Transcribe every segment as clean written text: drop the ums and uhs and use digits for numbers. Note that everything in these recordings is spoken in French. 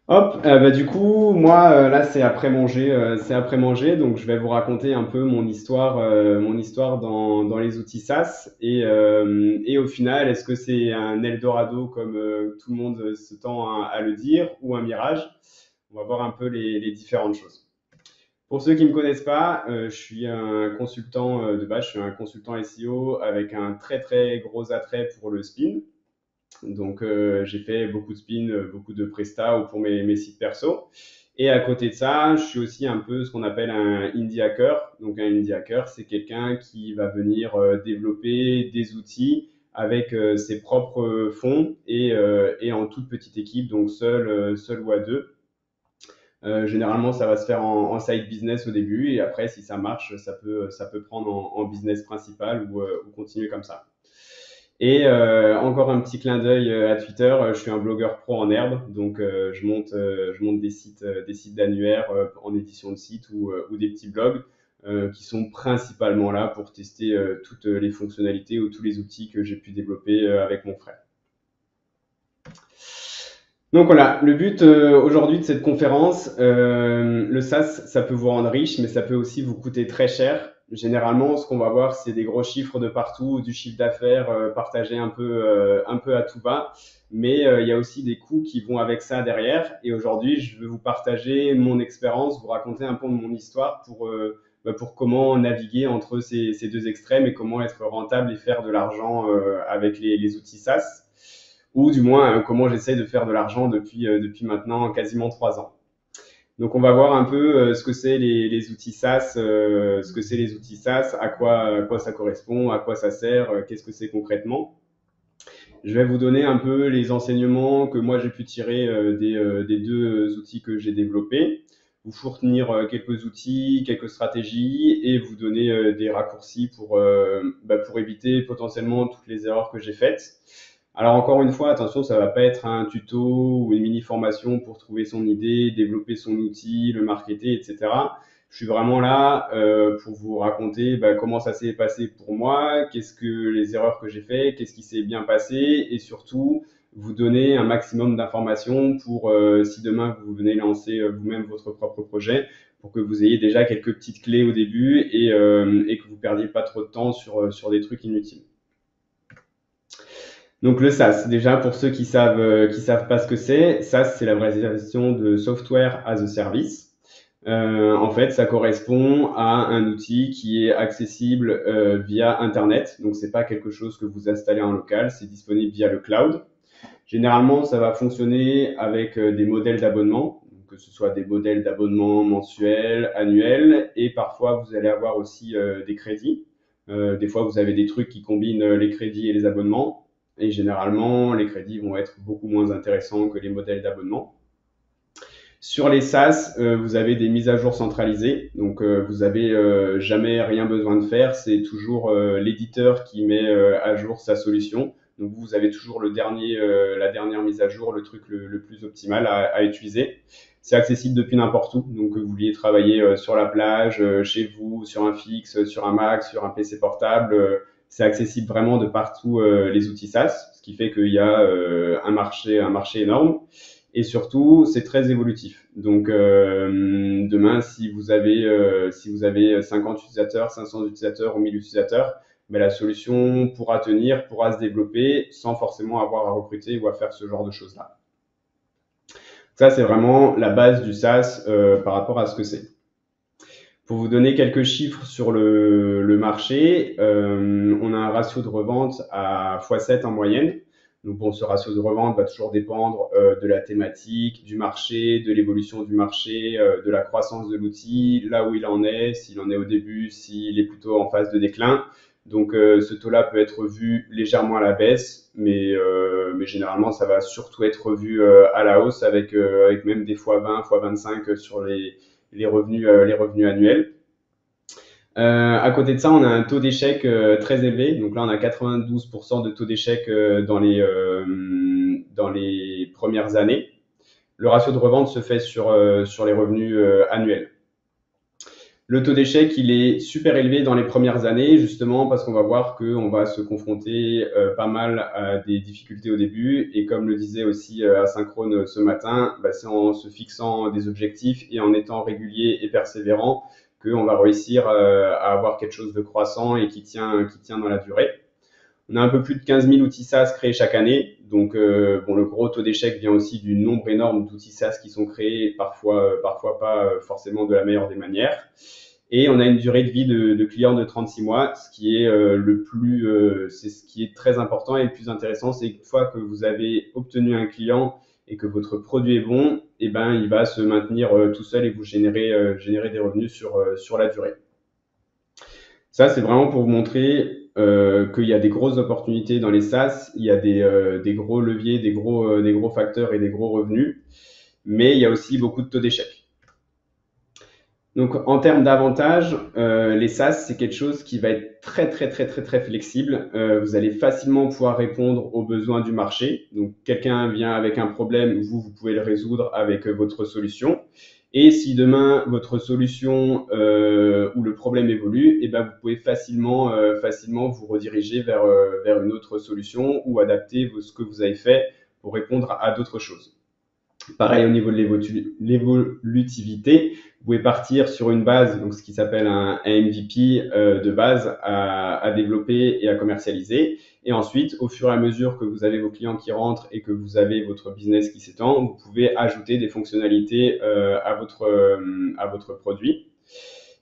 Hop, du coup, moi, là, c'est après manger, donc je vais vous raconter un peu mon histoire dans les outils SaaS. Et au final, est-ce que c'est un Eldorado comme tout le monde se tend à le dire, ou un mirage? On va voir un peu les différentes choses. Pour ceux qui ne me connaissent pas, je suis un consultant de base, je suis un consultant SEO avec un très très gros attrait pour le spin. Donc, j'ai fait beaucoup de spin, beaucoup de prestats ou pour mes sites perso. Et à côté de ça, je suis aussi un peu ce qu'on appelle un indie hacker. Donc, un indie hacker, c'est quelqu'un qui va venir développer des outils avec ses propres fonds et en toute petite équipe, donc seul ou à deux. Généralement, ça va se faire en side business au début et après, si ça marche, ça peut prendre en business principal ou continuer comme ça. Et encore un petit clin d'œil à Twitter, je suis un blogueur pro en herbe, donc je monte des sites d'annuaires en édition de site ou des petits blogs qui sont principalement là pour tester toutes les fonctionnalités ou tous les outils que j'ai pu développer avec mon frère. Donc voilà, le but aujourd'hui de cette conférence, le SaaS, ça peut vous rendre riche, mais ça peut aussi vous coûter très cher. Généralement, ce qu'on va voir, c'est des gros chiffres de partout, du chiffre d'affaires partagé un peu à tout va. Mais il y a aussi des coûts qui vont avec ça derrière. Et aujourd'hui, je veux vous partager mon expérience, vous raconter un peu mon histoire pour comment naviguer entre ces deux extrêmes et comment être rentable et faire de l'argent avec les outils SaaS ou du moins comment j'essaye de faire de l'argent depuis maintenant quasiment 3 ans. Donc on va voir un peu ce que c'est les outils SaaS, ce que c'est les outils SaaS, à quoi ça correspond, à quoi ça sert, qu'est-ce que c'est concrètement. Je vais vous donner un peu les enseignements que moi j'ai pu tirer des deux outils que j'ai développés, vous fournir quelques outils, quelques stratégies et vous donner des raccourcis pour éviter potentiellement toutes les erreurs que j'ai faites. Alors encore une fois, attention, ça va pas être un tuto ou une mini formation pour trouver son idée, développer son outil, le marketer, etc. Je suis vraiment là pour vous raconter comment ça s'est passé pour moi, qu'est-ce que les erreurs que j'ai fait, qu'est-ce qui s'est bien passé, et surtout vous donner un maximum d'informations pour si demain vous venez lancer vous-même votre propre projet, pour que vous ayez déjà quelques petites clés au début et que vous perdiez pas trop de temps sur des trucs inutiles. Donc le SaaS, déjà pour ceux qui savent pas ce que c'est, SaaS c'est l'abréviation de Software as a Service. En fait, ça correspond à un outil qui est accessible via Internet. Donc c'est pas quelque chose que vous installez en local, c'est disponible via le cloud. Généralement, ça va fonctionner avec des modèles d'abonnement, que ce soit des modèles d'abonnement mensuels, annuels, et parfois vous allez avoir aussi des crédits. Des fois, vous avez des trucs qui combinent les crédits et les abonnements, et généralement, les crédits vont être beaucoup moins intéressants que les modèles d'abonnement. Sur les SaaS, vous avez des mises à jour centralisées, donc vous avez jamais rien besoin de faire, c'est toujours l'éditeur qui met à jour sa solution. Donc vous avez toujours la dernière mise à jour, le truc le plus optimal à utiliser. C'est accessible depuis n'importe où, donc que vous vouliez travailler sur la plage, chez vous, sur un fixe, sur un Mac, sur un PC portable, c'est accessible vraiment de partout les outils SaaS, ce qui fait qu'il y a un marché énorme. Et surtout, c'est très évolutif. Donc, demain, si vous avez 50 utilisateurs, 500 utilisateurs ou 1000 utilisateurs, ben, la solution pourra tenir, pourra se développer sans forcément avoir à recruter ou à faire ce genre de choses-là. Ça, c'est vraiment la base du SaaS par rapport à ce que c'est. Pour vous donner quelques chiffres sur le marché, on a un ratio de revente à x7 en moyenne. Donc bon, ce ratio de revente va toujours dépendre de la thématique, du marché, de l'évolution du marché, de la croissance de l'outil, là où il en est, s'il en est au début, s'il est plutôt en phase de déclin. Donc ce taux-là peut être vu légèrement à la baisse, mais généralement ça va surtout être revu à la hausse avec même des x20, x25 sur les revenus annuels. À côté de ça, on a un taux d'échec très élevé. Donc là, on a 92% de taux d'échec dans les premières années. Le ratio de revente se fait sur les revenus annuels. Le taux d'échec, il est super élevé dans les premières années, justement parce qu'on va voir qu'on va se confronter pas mal à des difficultés au début. Et comme le disait aussi Asynchrone ce matin, c'est en se fixant des objectifs et en étant régulier et persévérant qu'on va réussir à avoir quelque chose de croissant et qui tient dans la durée. On a un peu plus de 15 000 outils SaaS créés chaque année. Donc, le gros taux d'échec vient aussi du nombre énorme d'outils SaaS qui sont créés, parfois pas forcément de la meilleure des manières. Et on a une durée de vie de client de 36 mois, ce qui est c'est ce qui est très important et le plus intéressant, c'est qu'une fois que vous avez obtenu un client et que votre produit est bon, il va se maintenir tout seul et vous générer des revenus sur la durée. Ça, c'est vraiment pour vous montrer qu'il y a des grosses opportunités dans les SaaS, il y a des gros leviers, des gros facteurs et des gros revenus, mais il y a aussi beaucoup de taux d'échec. Donc, en termes d'avantages, les SaaS, c'est quelque chose qui va être très flexible. Vous allez facilement pouvoir répondre aux besoins du marché. Donc, quelqu'un vient avec un problème, vous pouvez le résoudre avec votre solution. Et si demain votre solution ou le problème évolue, vous pouvez facilement vous rediriger vers une autre solution ou adapter ce que vous avez fait pour répondre à d'autres choses. Pareil au niveau de l'évolutivité, vous pouvez partir sur une base, donc ce qui s'appelle un MVP de base à développer et à commercialiser. Et ensuite, au fur et à mesure que vous avez vos clients qui rentrent et que vous avez votre business qui s'étend, vous pouvez ajouter des fonctionnalités à votre produit.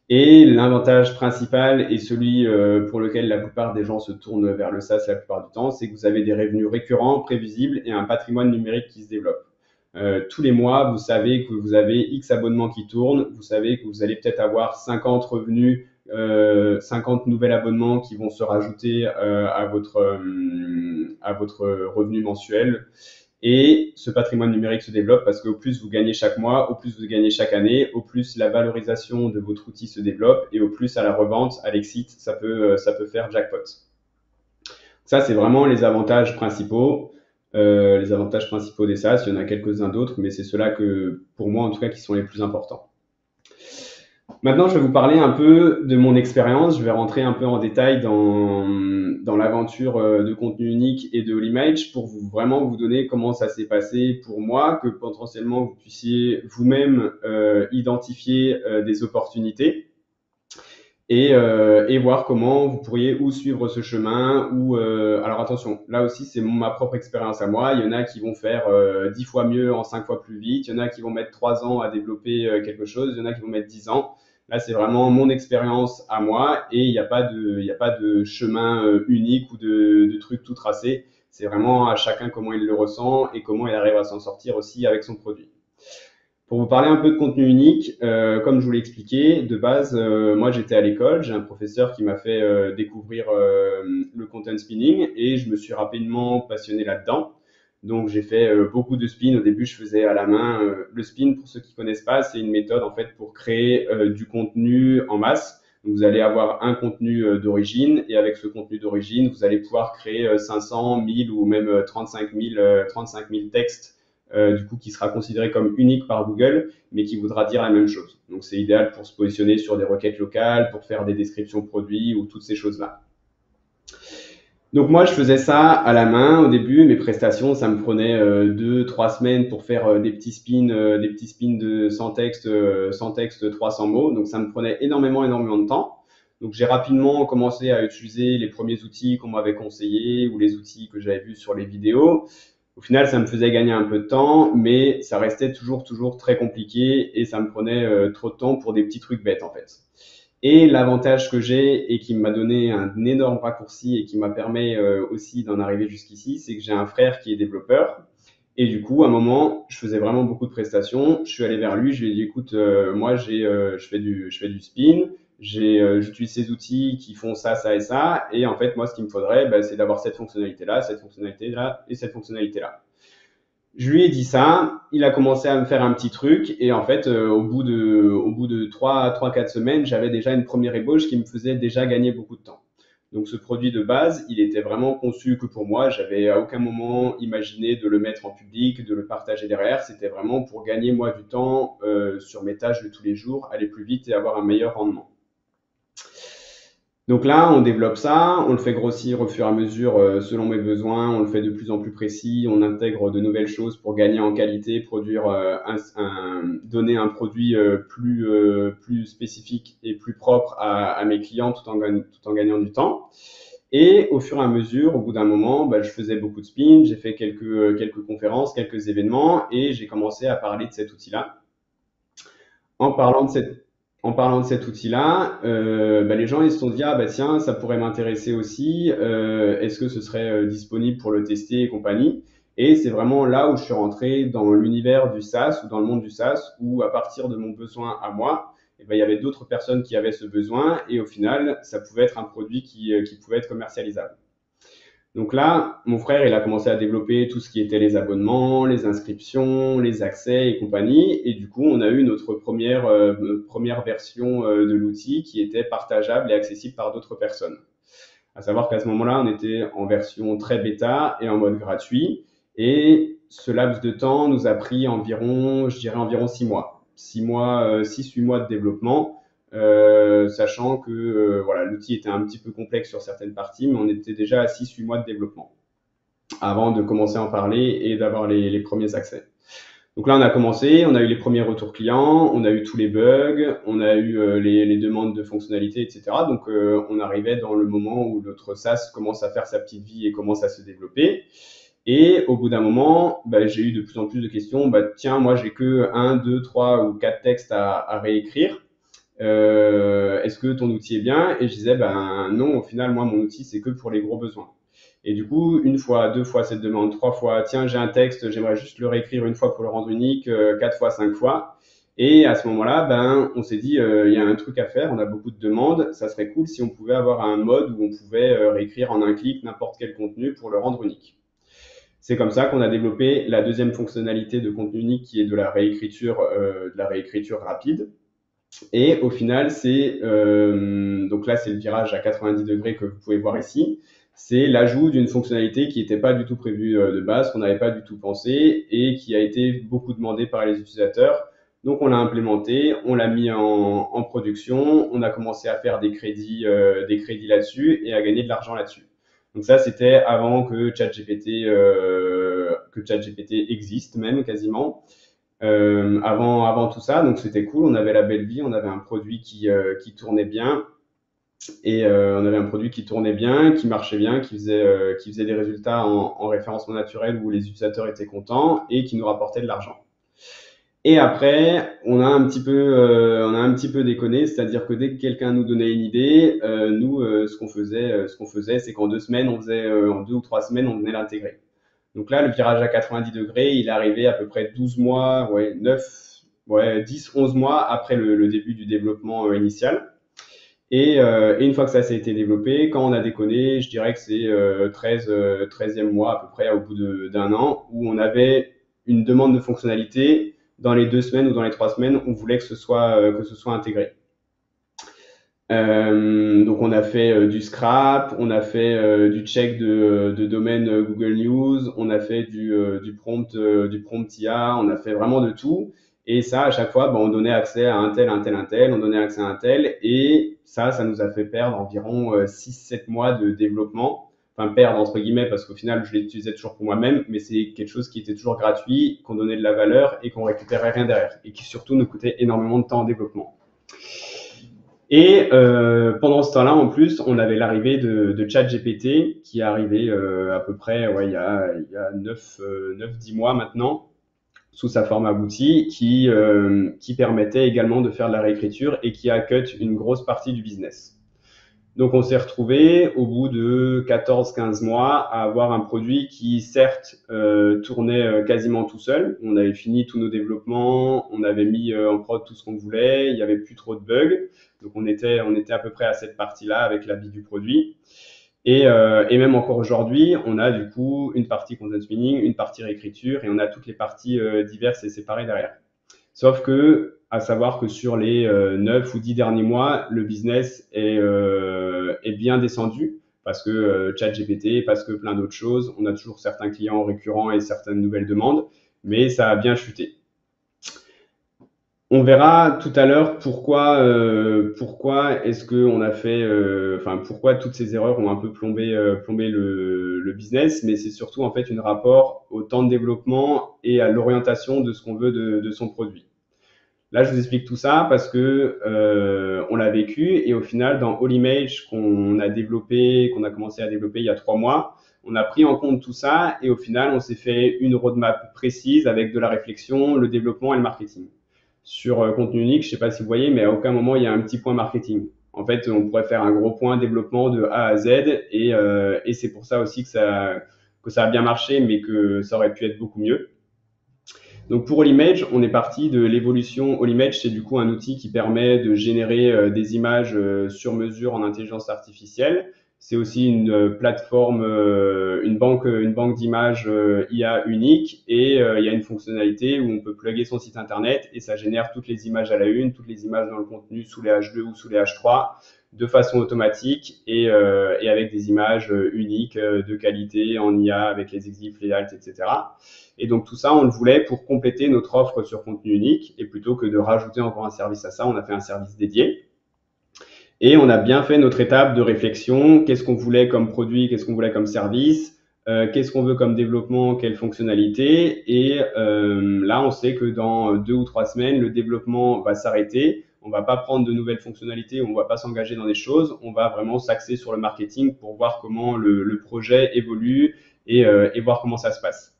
Et l'avantage principal et celui pour lequel la plupart des gens se tournent vers le SaaS la plupart du temps, c'est que vous avez des revenus récurrents, prévisibles et un patrimoine numérique qui se développe. Tous les mois, vous savez que vous avez X abonnements qui tournent, vous savez que vous allez peut-être avoir 50 revenus, 50 nouveaux abonnements qui vont se rajouter à votre revenu mensuel. Et ce patrimoine numérique se développe parce qu'au plus vous gagnez chaque mois, au plus vous gagnez chaque année, au plus la valorisation de votre outil se développe et au plus à la revente, à l'exit, ça peut faire jackpot. Ça, c'est vraiment les avantages principaux. Les avantages principaux des SaaS, il y en a quelques-uns d'autres, mais c'est ceux-là que, pour moi en tout cas, qui sont les plus importants. Maintenant, je vais vous parler un peu de mon expérience. Je vais rentrer un peu en détail dans l'aventure de Contenu Unique et de All-Image pour vraiment vous donner comment ça s'est passé pour moi, que potentiellement vous puissiez vous-même identifier des opportunités. Et voir comment vous pourriez ou suivre ce chemin ou alors attention, là aussi c'est ma propre expérience à moi. Il y en a qui vont faire 10 fois mieux en 5 fois plus vite, il y en a qui vont mettre 3 ans à développer quelque chose, il y en a qui vont mettre 10 ans. Là, c'est vraiment mon expérience à moi et il n'y a pas de chemin unique ou de truc tout tracé. C'est vraiment à chacun comment il le ressent et comment il arrive à s'en sortir aussi avec son produit. Pour vous parler un peu de Contenu Unique, comme je vous l'ai expliqué, de base, moi j'étais à l'école, j'ai un professeur qui m'a fait découvrir le content spinning et je me suis rapidement passionné là-dedans. Donc j'ai fait beaucoup de spin. Au début, je faisais à la main. Le spin, pour ceux qui connaissent pas, c'est une méthode en fait pour créer du contenu en masse. Donc vous allez avoir un contenu d'origine et avec ce contenu d'origine, vous allez pouvoir créer 500, 1000 ou même 35 000 textes du coup qui sera considéré comme unique par Google, mais qui voudra dire la même chose. Donc c'est idéal pour se positionner sur des requêtes locales, pour faire des descriptions produits ou toutes ces choses-là. Donc moi je faisais ça à la main au début, mes prestations ça me prenait 2-3 semaines pour faire des petits spins de 100 textes 300 mots, donc ça me prenait énormément de temps. Donc j'ai rapidement commencé à utiliser les premiers outils qu'on m'avait conseillés ou les outils que j'avais vus sur les vidéos. Au final, ça me faisait gagner un peu de temps, mais ça restait toujours très compliqué et ça me prenait trop de temps pour des petits trucs bêtes en fait. Et l'avantage que j'ai et qui m'a donné un énorme raccourci et qui m'a permis aussi d'en arriver jusqu'ici, c'est que j'ai un frère qui est développeur. Et du coup, à un moment, je faisais vraiment beaucoup de prestations. Je suis allé vers lui, je lui ai dit, écoute, moi, je fais du spin, j'utilise ces outils qui font ça, ça et ça. Et en fait, moi, ce qu'il me faudrait, c'est d'avoir cette fonctionnalité-là, cette fonctionnalité-là et cette fonctionnalité-là. Je lui ai dit ça, il a commencé à me faire un petit truc et en fait, au bout de 3-4 semaines, j'avais déjà une première ébauche qui me faisait déjà gagner beaucoup de temps. Donc ce produit de base, il était vraiment conçu que pour moi. J'avais à aucun moment imaginé de le mettre en public, de le partager derrière. C'était vraiment pour gagner moi du temps sur mes tâches de tous les jours, aller plus vite et avoir un meilleur rendement. Donc là, on développe ça, on le fait grossir au fur et à mesure selon mes besoins, on le fait de plus en plus précis, on intègre de nouvelles choses pour gagner en qualité, produire donner un produit plus spécifique et plus propre à mes clients tout en gagnant du temps. Et au fur et à mesure, au bout d'un moment, je faisais beaucoup de spin, j'ai fait quelques conférences, quelques événements et j'ai commencé à parler de cet outil-là. En parlant de cette, en parlant de cet outil-là, les gens ils se sont dit ah bah tiens ça pourrait m'intéresser aussi. Est-ce que ce serait disponible pour le tester et compagnie? Et c'est vraiment là où je suis rentré dans l'univers du SaaS ou dans le monde du SaaS où à partir de mon besoin à moi, il y avait d'autres personnes qui avaient ce besoin et au final ça pouvait être un produit qui pouvait être commercialisable. Donc là, mon frère, il a commencé à développer tout ce qui était les abonnements, les inscriptions, les accès et compagnie. Et du coup, on a eu notre première version de l'outil qui était partageable et accessible par d'autres personnes. À savoir qu'à ce moment-là, on était en version très bêta et en mode gratuit. Et ce laps de temps nous a pris environ, je dirais environ 6 mois. 6 mois, 6-8 mois de développement. Sachant que voilà, l'outil était un petit peu complexe sur certaines parties, mais on était déjà à 6-8 mois de développement avant de commencer à en parler et d'avoir les premiers accès. Donc là, on a commencé, on a eu les premiers retours clients, on a eu tous les bugs, on a eu les demandes de fonctionnalités, etc. Donc on arrivait dans le moment où notre SaaS commence à faire sa petite vie et commence à se développer. Et au bout d'un moment, j'ai eu de plus en plus de questions. Tiens, moi, j'ai que 1, 2, 3 ou 4 textes à réécrire. Est-ce que ton outil est bien? Et je disais, non, au final, moi, mon outil, c'est que pour les gros besoins. Et du coup, une fois, deux fois cette demande, trois fois, tiens, j'ai un texte, j'aimerais juste le réécrire une fois pour le rendre unique, 4 fois, 5 fois. Et à ce moment-là, on s'est dit, il y a un truc à faire, on a beaucoup de demandes, ça serait cool si on pouvait avoir un mode où on pouvait réécrire en un clic n'importe quel contenu pour le rendre unique. C'est comme ça qu'on a développé la deuxième fonctionnalité de contenu unique qui est de la réécriture rapide. Et au final, donc là, c'est le virage à 90 degrés que vous pouvez voir ici. C'est l'ajout d'une fonctionnalité qui n'était pas du tout prévue de base, qu'on n'avait pas du tout pensé et qui a été beaucoup demandée par les utilisateurs. Donc, on l'a implémenté, on l'a mis en production, on a commencé à faire des crédits là-dessus et à gagner de l'argent là-dessus. Donc ça, c'était avant que ChatGPT existe même quasiment. Avant tout ça, donc c'était cool, on avait la belle vie, on avait un produit qui tournait bien et on avait un produit qui tournait bien, qui marchait bien, qui faisait des résultats en référencement naturel où les utilisateurs étaient contents et qui nous rapportait de l'argent. Et après, on a un petit peu déconné, c'est-à-dire que dès que quelqu'un nous donnait une idée, nous, ce qu'on faisait, c'est qu'en 2 semaines, en 2 ou 3 semaines, on venait l'intégrer. Donc là, le virage à 90 degrés, il est arrivé à peu près 12 mois, 9, 10, 11 mois après le début du développement initial. Et une fois que ça s'est été développé, quand on a déconné, je dirais que c'est 13e mois à peu près, au bout d'un an, où on avait une demande de fonctionnalité. Dans les 2 semaines ou dans les 3 semaines, on voulait que ce soit intégré. Donc on a fait du scrap, on a fait du check de domaine Google News, on a fait du prompt IA, on a fait vraiment de tout. Et ça, à chaque fois, on donnait accès à un tel, on donnait accès à un tel. Et ça nous a fait perdre environ 6-7 mois de développement. Enfin, perdre entre guillemets, parce qu'au final, je l'utilisais toujours pour moi-même, mais c'est quelque chose qui était toujours gratuit, qu'on donnait de la valeur et qu'on récupérait rien derrière. Et qui surtout nous coûtait énormément de temps en développement. Et pendant ce temps-là, en plus, on avait l'arrivée de ChatGPT qui est arrivé à peu près il y a 9-10 mois maintenant, sous sa forme aboutie, qui permettait également de faire de la réécriture et qui a cut une grosse partie du business. Donc on s'est retrouvé au bout de 14-15 mois à avoir un produit qui certes tournait quasiment tout seul. On avait fini tous nos développements, on avait mis en prod tout ce qu'on voulait, il n'y avait plus trop de bugs. Donc on était à peu près à cette partie-là avec la vie du produit. Et même encore aujourd'hui, on a du coup une partie content spinning, une partie réécriture et on a toutes les parties diverses et séparées derrière. Sauf que, à savoir que sur les 9 ou 10 derniers mois, le business est bien descendu parce que ChatGPT, parce que plein d'autres choses. On a toujours certains clients récurrents et certaines nouvelles demandes, mais ça a bien chuté. On verra tout à l'heure pourquoi est-ce que on a fait, pourquoi toutes ces erreurs ont un peu plombé le business, mais c'est surtout en fait une rapport au temps de développement et à l'orientation de ce qu'on veut de son produit. Là, je vous explique tout ça parce que on l'a vécu et au final, dans All Image qu'on a commencé à développer il y a 3 mois, on a pris en compte tout ça et au final, on s'est fait une roadmap précise avec de la réflexion, le développement et le marketing. Sur contenu unique, je sais pas si vous voyez, mais à aucun moment il y a un petit point marketing. En fait, on pourrait faire un gros point développement de A à Z et c'est pour ça aussi que ça a bien marché, mais que ça aurait pu être beaucoup mieux. Donc pour Allimage, on est parti de l'évolution. Allimage, c'est du coup un outil qui permet de générer des images sur mesure en intelligence artificielle. C'est aussi une plateforme, une banque d'images IA unique et il y a une fonctionnalité où on peut plugger son site internet et ça génère toutes les images à la une, toutes les images dans le contenu sous les H2 ou sous les H3 de façon automatique et avec des images uniques de qualité en IA avec les exifs, les alt, etc. Et donc tout ça, on le voulait pour compléter notre offre sur contenu unique et plutôt que de rajouter encore un service à ça, on a fait un service dédié. Et on a bien fait notre étape de réflexion. Qu'est-ce qu'on voulait comme produit, qu'est-ce qu'on voulait comme service, qu'est-ce qu'on veut comme développement, quelles fonctionnalités. Et là, on sait que dans 2 ou 3 semaines, le développement va s'arrêter. On va pas prendre de nouvelles fonctionnalités, on va pas s'engager dans des choses. On va vraiment s'axer sur le marketing pour voir comment le projet évolue et voir comment ça se passe.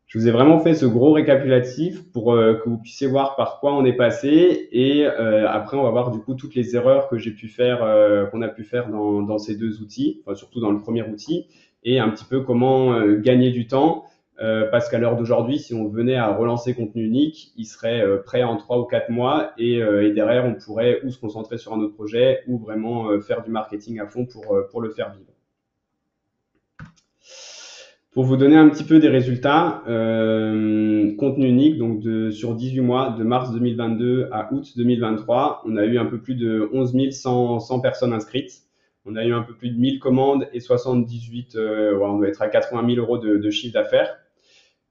Je vous ai vraiment fait ce gros récapitulatif pour que vous puissiez voir par quoi on est passé et après on va voir du coup toutes les erreurs que j'ai pu faire, qu'on a pu faire dans ces deux outils, enfin, surtout dans le premier outil et un petit peu comment gagner du temps parce qu'à l'heure d'aujourd'hui, si on venait à relancer contenu unique, il serait prêt en 3 ou 4 mois et derrière on pourrait ou se concentrer sur un autre projet ou vraiment faire du marketing à fond pour le faire vivre. Pour vous donner un petit peu des résultats, contenu unique, donc sur 18 mois, de mars 2022 à août 2023, on a eu un peu plus de 11 100 personnes inscrites. On a eu un peu plus de 1000 commandes et 78, on doit être à 80 000 euros de chiffre d'affaires.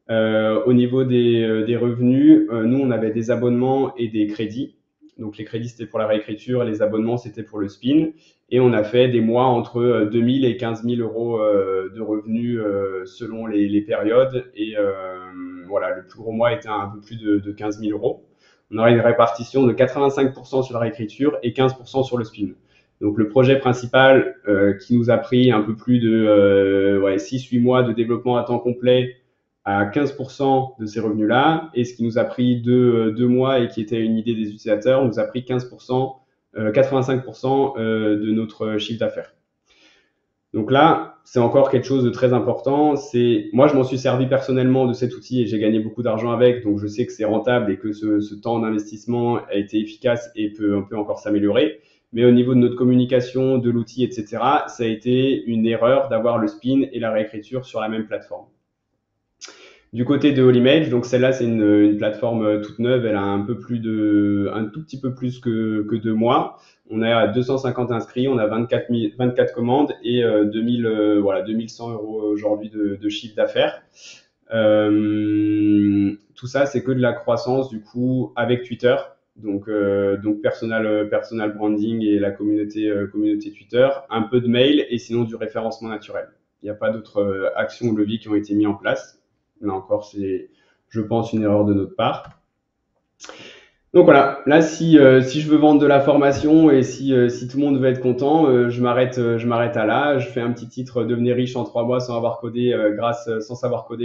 Au niveau des revenus, nous, on avait des abonnements et des crédits. Donc les crédits, c'était pour la réécriture, les abonnements, c'était pour le spin. Et on a fait des mois entre 2 000 et 15 000 euros de revenus selon les périodes. Et voilà, le plus gros mois était un peu plus de 15 000 euros. On aurait une répartition de 85% sur la réécriture et 15% sur le spin. Donc le projet principal qui nous a pris un peu plus de 6-8 mois de développement à temps complet à 15% de ces revenus-là, et ce qui nous a pris 2 mois et qui était une idée des utilisateurs, nous a pris 15%, 85% de notre chiffre d'affaires. Donc là, c'est encore quelque chose de très important. Moi, je m'en suis servi personnellement de cet outil et j'ai gagné beaucoup d'argent avec, donc je sais que c'est rentable et que ce temps d'investissement a été efficace et peut encore s'améliorer. Mais au niveau de notre communication, de l'outil, etc., ça a été une erreur d'avoir le spin et la réécriture sur la même plateforme. Du côté de Allimage, donc celle-là, c'est une plateforme toute neuve. Elle a un tout petit peu plus que 2 mois. On est à 250 inscrits, on a 24 commandes et 2100 euros aujourd'hui de chiffre d'affaires. Tout ça, c'est que de la croissance du coup avec Twitter. Donc personal branding et la communauté Twitter, un peu de mail et sinon du référencement naturel. Il n'y a pas d'autres actions ou leviers qui ont été mis en place. Là encore, c'est, je pense, une erreur de notre part. Donc voilà, là, si je veux vendre de la formation et si tout le monde veut être content, je m'arrête à là. Je fais un petit titre, devenez riche en 3 mois sans savoir coder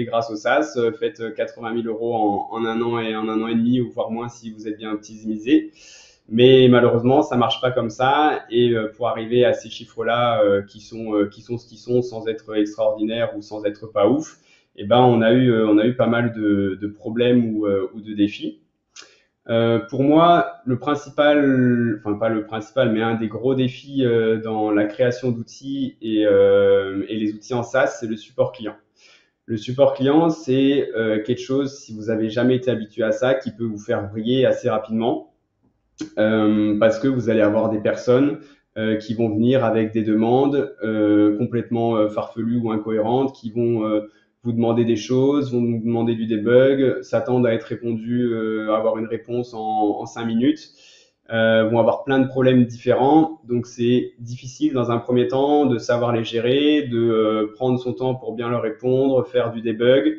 grâce au SaaS. Faites 80 000 euros en 1 an et en 1 an et demi, ou voire moins si vous êtes bien optimisé. Mais malheureusement, ça marche pas comme ça. Et pour arriver à ces chiffres-là qui sont ce qu'ils sont, sans être extraordinaires ou sans être pas ouf, eh ben on a eu pas mal de problèmes ou de défis. Pour moi, le principal, enfin pas le principal, mais un des gros défis dans la création d'outils et les outils en SaaS, c'est le support client. Le support client, c'est quelque chose, si vous avez jamais été habitué à ça, qui peut vous faire vriller assez rapidement parce que vous allez avoir des personnes qui vont venir avec des demandes complètement farfelues ou incohérentes, qui vont vous demander des choses, vont vous demander du debug, s'attendent à être répondu, à avoir une réponse en 5 minutes, vont avoir plein de problèmes différents. Donc c'est difficile dans un premier temps de savoir les gérer, de prendre son temps pour bien leur répondre, faire du debug.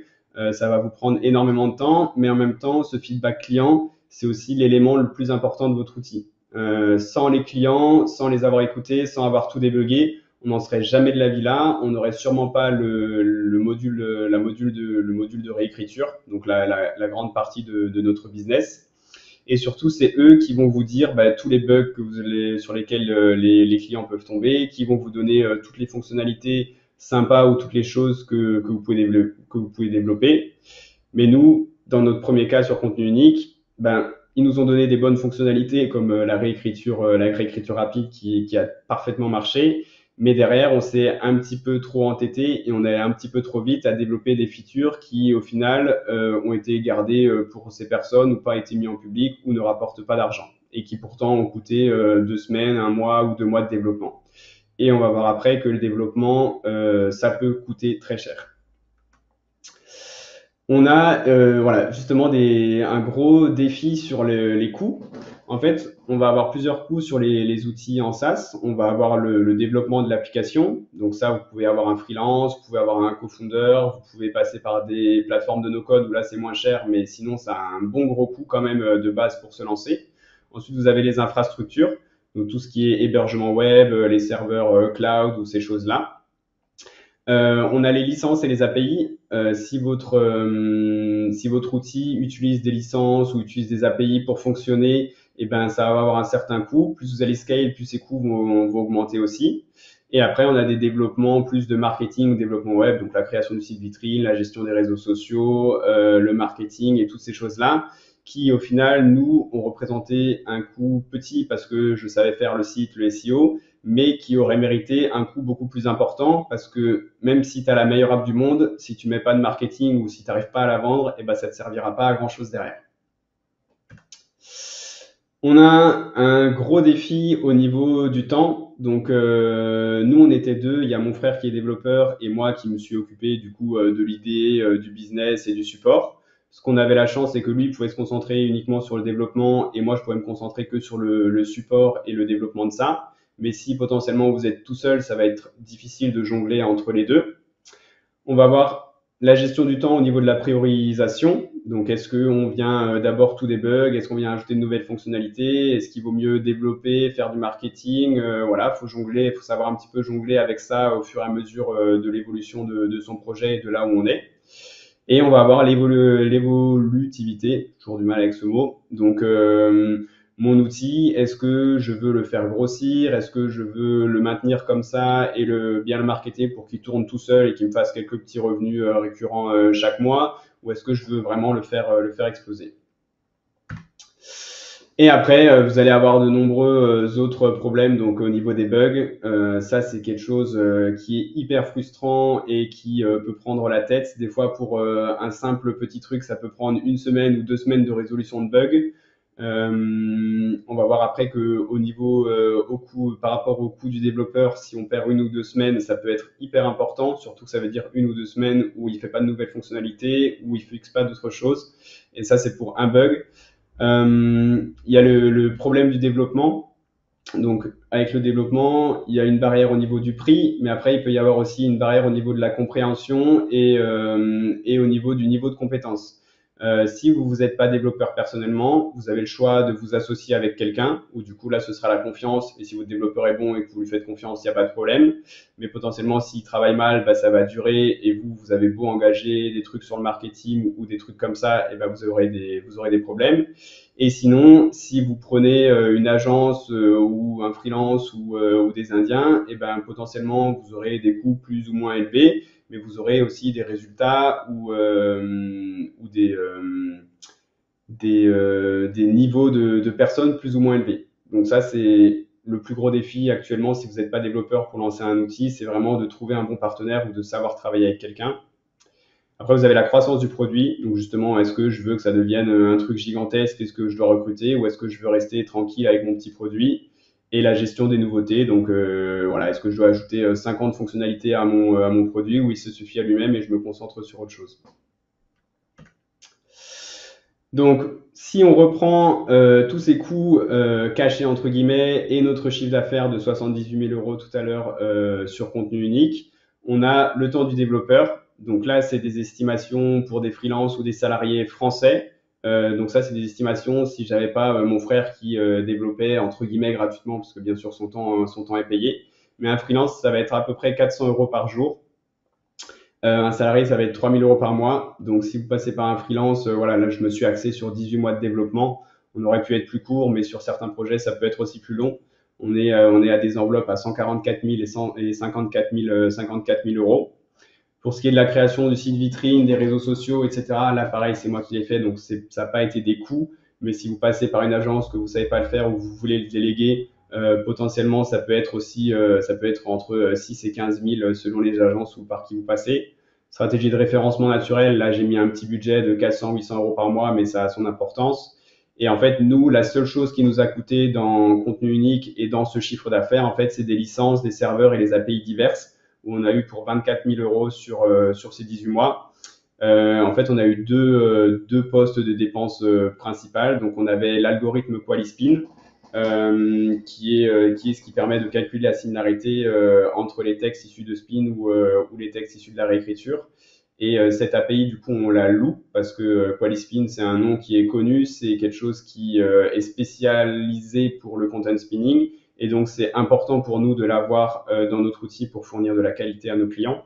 Ça va vous prendre énormément de temps, mais en même temps, ce feedback client, c'est aussi l'élément le plus important de votre outil. Sans les clients, sans les avoir écoutés, sans avoir tout débugué, on n'en serait jamais de la vie là. On n'aurait sûrement pas le module de réécriture, donc la grande partie de notre business. Et surtout, c'est eux qui vont vous dire tous les bugs sur lesquels les clients peuvent tomber, qui vont vous donner toutes les fonctionnalités sympas ou toutes les choses que vous pouvez développer. Mais nous, dans notre premier cas sur contenu unique, ils nous ont donné des bonnes fonctionnalités comme la réécriture rapide qui a parfaitement marché. Mais derrière, on s'est un petit peu trop entêté et on est un petit peu trop vite à développer des features qui, au final, ont été gardées pour ces personnes ou pas été mis en public ou ne rapportent pas d'argent et qui pourtant ont coûté 2 semaines, 1 mois ou 2 mois de développement. Et on va voir après que le développement, ça peut coûter très cher. On a voilà, justement un gros défi sur les coûts. En fait, on va avoir plusieurs coûts sur les outils en SaaS. On va avoir le développement de l'application. Donc ça, vous pouvez avoir un freelance, vous pouvez avoir un co-founder, vous pouvez passer par des plateformes de no-code où là, c'est moins cher, mais sinon, ça a un bon gros coût quand même de base pour se lancer. Ensuite, vous avez les infrastructures, donc tout ce qui est hébergement web, les serveurs cloud ou ces choses-là. On a les licences et les API. Si votre outil utilise des licences ou utilise des API pour fonctionner, ça va avoir un certain coût. Plus vous allez scale, plus ces coûts vont augmenter aussi. Et après, on a des développements plus de marketing, développement web, donc la création du site vitrine, la gestion des réseaux sociaux, le marketing et toutes ces choses-là qui, au final, nous, ont représenté un coût petit parce que je savais faire le site, le SEO, mais qui aurait mérité un coût beaucoup plus important parce que même si tu as la meilleure app du monde, si tu mets pas de marketing ou si tu n'arrives pas à la vendre, ça te servira pas à grand chose derrière. On a un gros défi au niveau du temps. Donc, nous, on était deux. Il y a mon frère qui est développeur et moi qui me suis occupé du coup de l'idée, du business et du support. Ce qu'on avait la chance, c'est que lui pouvait se concentrer uniquement sur le développement et moi, je pouvais me concentrer que sur le support et le développement de ça. Mais si potentiellement vous êtes tout seul, ça va être difficile de jongler entre les deux. On va voir la gestion du temps au niveau de la priorisation. Donc, est-ce qu'on vient d'abord tout débug? Est-ce qu'on vient ajouter de nouvelles fonctionnalités? Est-ce qu'il vaut mieux développer, faire du marketing? Voilà, faut jongler, il faut savoir un petit peu jongler avec ça au fur et à mesure de l'évolution de son projet et de là où on est. Et on va avoir l'évolutivité, toujours du mal avec ce mot. Donc, mon outil, est-ce que je veux le faire grossir? Est-ce que je veux le maintenir comme ça et bien le marketer pour qu'il tourne tout seul et qu'il me fasse quelques petits revenus récurrents chaque mois? Ou est-ce que je veux vraiment le faire exploser? Et après, vous allez avoir de nombreux autres problèmes donc au niveau des bugs. Ça, c'est quelque chose qui est hyper frustrant et qui peut prendre la tête. Des fois, pour un simple petit truc, ça peut prendre 1 semaine ou 2 semaines de résolution de bugs. On va voir après que au niveau par rapport au coût du développeur, si on perd 1 ou 2 semaines, ça peut être hyper important. Surtout que ça veut dire 1 ou 2 semaines où il fait pas de nouvelles fonctionnalités, où il fixe pas d'autres choses. Et ça, c'est pour un bug. Il y a le problème du développement. Donc, avec le développement, il y a une barrière au niveau du prix, mais après, il peut y avoir aussi une barrière au niveau de la compréhension et au niveau du niveau de compétence. Si vous n'êtes pas développeur personnellement, vous avez le choix de vous associer avec quelqu'un, ou du coup là ce sera la confiance, et si votre développeur est bon et que vous lui faites confiance, il n'y a pas de problème. Mais potentiellement s'il travaille mal, ça va durer, et vous avez beau engager des trucs sur le marketing ou des trucs comme ça, et vous aurez des problèmes. Et sinon, si vous prenez une agence ou un freelance ou des Indiens, potentiellement vous aurez des coûts plus ou moins élevés, mais vous aurez aussi des résultats ou des niveaux de personnes plus ou moins élevés. Donc ça, c'est le plus gros défi actuellement si vous n'êtes pas développeur pour lancer un outil, c'est vraiment de trouver un bon partenaire ou de savoir travailler avec quelqu'un. Après, vous avez la croissance du produit. Donc justement, est-ce que je veux que ça devienne un truc gigantesque? Est-ce que je dois recruter ou est-ce que je veux rester tranquille avec mon petit produit? et la gestion des nouveautés. Donc voilà, est-ce que je dois ajouter 50 fonctionnalités à mon produit ou il se suffit à lui-même et je me concentre sur autre chose. Donc, si on reprend tous ces coûts cachés entre guillemets et notre chiffre d'affaires de 78 000 € tout à l'heure sur contenu unique, on a le temps du développeur. Donc là, c'est des estimations pour des freelances ou des salariés français. Donc ça, c'est des estimations si j'avais pas mon frère qui développait entre guillemets gratuitement, parce que bien sûr son temps est payé. Mais un freelance, ça va être à peu près 400 € par jour. Un salarié, ça va être 3 000 € par mois. Donc, si vous passez par un freelance, voilà, là, je me suis axé sur 18 mois de développement. On aurait pu être plus court, mais sur certains projets, ça peut être aussi plus long. On est à des enveloppes à 144 000 et 54 000 €. Pour ce qui est de la création du site vitrine, des réseaux sociaux, etc., là, pareil, c'est moi qui l'ai fait, donc ça n'a pas été des coûts. Mais si vous passez par une agence que vous savez pas le faire ou vous voulez le déléguer, potentiellement, ça peut être entre 6 et 15 000 selon les agences ou par qui vous passez. Stratégie de référencement naturel, là, j'ai mis un petit budget de 400-800 € par mois, mais ça a son importance. Et en fait, nous, la seule chose qui nous a coûté dans contenu unique et dans ce chiffre d'affaires, en fait, c'est des licences, des serveurs et les API diverses, où on a eu pour 24 000 € sur ces 18 mois. En fait, on a eu deux postes de dépenses principales. Donc, on avait l'algorithme Qualispin, qui est ce qui permet de calculer la similarité entre les textes issus de Spin ou les textes issus de la réécriture. Et cette API, du coup, on la loue parce que Qualispin, c'est un nom qui est connu, c'est quelque chose qui est spécialisé pour le content spinning. Et donc, c'est important pour nous de l'avoir dans notre outil pour fournir de la qualité à nos clients.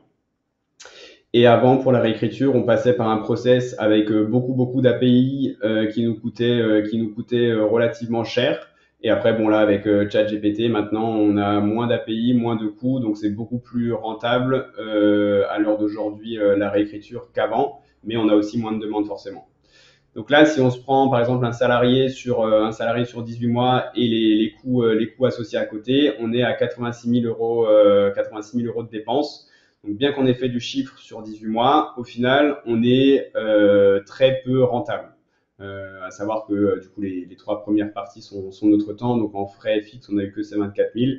Et avant, pour la réécriture, on passait par un process avec beaucoup d'API qui nous coûtait relativement cher. Et après, bon là, avec ChatGPT, maintenant, on a moins d'API, moins de coûts, donc c'est beaucoup plus rentable à l'heure d'aujourd'hui la réécriture qu'avant, mais on a aussi moins de demandes forcément. Donc là, si on se prend par exemple un salarié sur 18 mois et les coûts associés à côté, on est à 86 000 € de dépenses. Donc bien qu'on ait fait du chiffre sur 18 mois, au final, on est très peu rentable. À savoir que du coup, les 3 premières parties sont notre temps. Donc en frais fixes, on n'a eu que ces 24 000.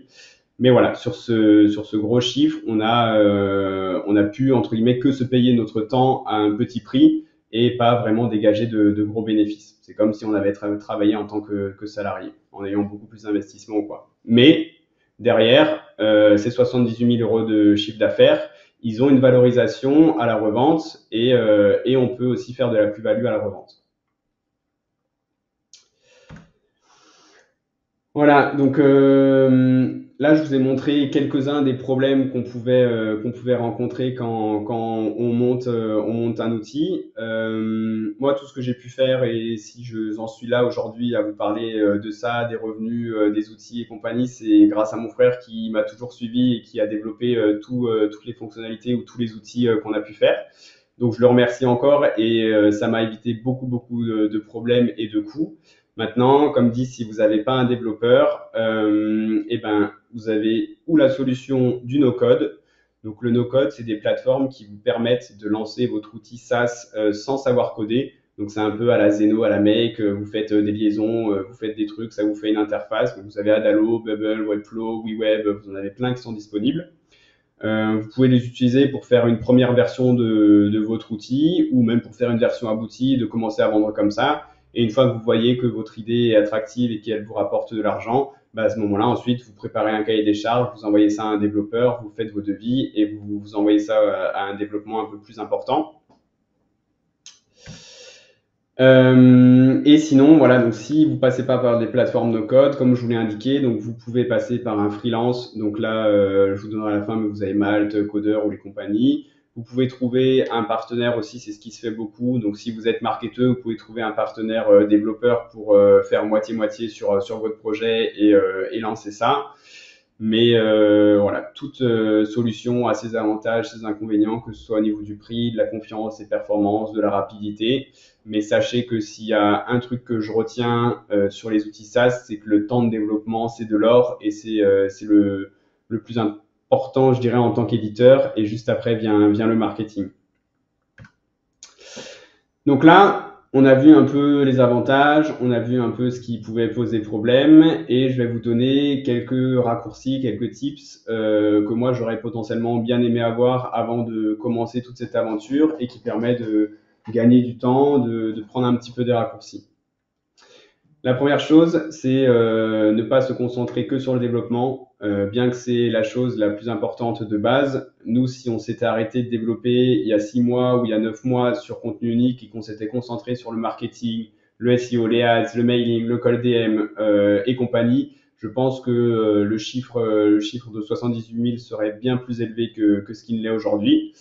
Mais voilà, sur ce gros chiffre, on a pu, entre guillemets, que se payer notre temps à un petit prix et pas vraiment dégager de gros bénéfices. C'est comme si on avait travaillé en tant que salarié, en ayant beaucoup plus d'investissement ou quoi. Mais derrière, ces 78 000 € de chiffre d'affaires, ils ont une valorisation à la revente et on peut aussi faire de la plus-value à la revente. Voilà, donc là, je vous ai montré quelques-uns des problèmes qu'on pouvait rencontrer quand on monte un outil. Moi, tout ce que j'ai pu faire, et si j'en suis là aujourd'hui à vous parler de ça, des revenus, des outils et compagnie, c'est grâce à mon frère qui m'a toujours suivi et qui a développé toutes les fonctionnalités ou tous les outils qu'on a pu faire. Donc, je le remercie encore et ça m'a évité beaucoup de problèmes et de coûts. Maintenant, comme dit, si vous n'avez pas un développeur, vous avez ou la solution du no-code. Donc le no-code, c'est des plateformes qui vous permettent de lancer votre outil SaaS sans savoir coder. Donc c'est un peu à la Zeno, à la Make, vous faites des liaisons, vous faites des trucs, ça vous fait une interface. Donc, vous avez Adalo, Bubble, Webflow, WeWeb, vous en avez plein qui sont disponibles. Vous pouvez les utiliser pour faire une première version de votre outil ou même pour faire une version aboutie, de commencer à vendre comme ça. Et une fois que vous voyez que votre idée est attractive et qu'elle vous rapporte de l'argent, à ce moment-là, ensuite, vous préparez un cahier des charges, vous envoyez ça à un développeur, vous faites vos devis et vous envoyez ça à un développement un peu plus important. Et sinon, voilà, donc si vous passez pas par des plateformes de code, comme je vous l'ai indiqué, donc vous pouvez passer par un freelance. Donc là, je vous donnerai à la fin, mais vous avez Malte, Coder ou les compagnies. Vous pouvez trouver un partenaire aussi, c'est ce qui se fait beaucoup. Donc si vous êtes marketeur, vous pouvez trouver un partenaire développeur pour faire moitié-moitié sur votre projet et lancer ça. Mais voilà, toute solution a ses avantages, ses inconvénients, que ce soit au niveau du prix, de la confiance et performance, de la rapidité. Mais sachez que s'il y a un truc que je retiens sur les outils SaaS, c'est que le temps de développement, c'est de l'or et c'est le plus important, je dirais, en tant qu'éditeur. Et juste après vient le marketing. Donc là, On a vu un peu les avantages, on a vu un peu ce qui pouvait poser problème et je vais vous donner quelques raccourcis, quelques tips que moi j'aurais potentiellement bien aimé avoir avant de commencer toute cette aventure et qui permet de gagner du temps, de prendre un petit peu des raccourcis. La première chose, c'est ne pas se concentrer que sur le développement, bien que c'est la chose la plus importante de base. Nous, si on s'était arrêté de développer il y a 6 mois ou il y a 9 mois sur contenu unique et qu'on s'était concentré sur le marketing, le SEO, les ads, le mailing, le call DM et compagnie, je pense que le chiffre de 78 000 serait bien plus élevé que ce qu'il l'est aujourd'hui.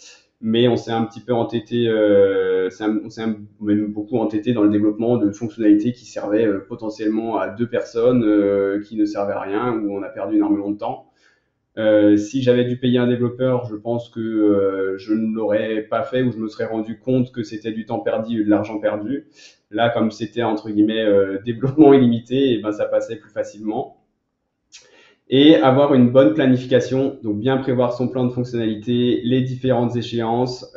Mais on s'est un petit peu entêté, on s'est même beaucoup entêté dans le développement de fonctionnalités qui servaient potentiellement à 2 personnes, qui ne servaient à rien, où on a perdu énormément de temps. Si j'avais dû payer un développeur, je pense que je ne l'aurais pas fait ou je me serais rendu compte que c'était du temps perdu et de l'argent perdu. Là, comme c'était entre guillemets développement illimité, et ben ça passait plus facilement. Et avoir une bonne planification, donc bien prévoir son plan de fonctionnalité, les différentes échéances.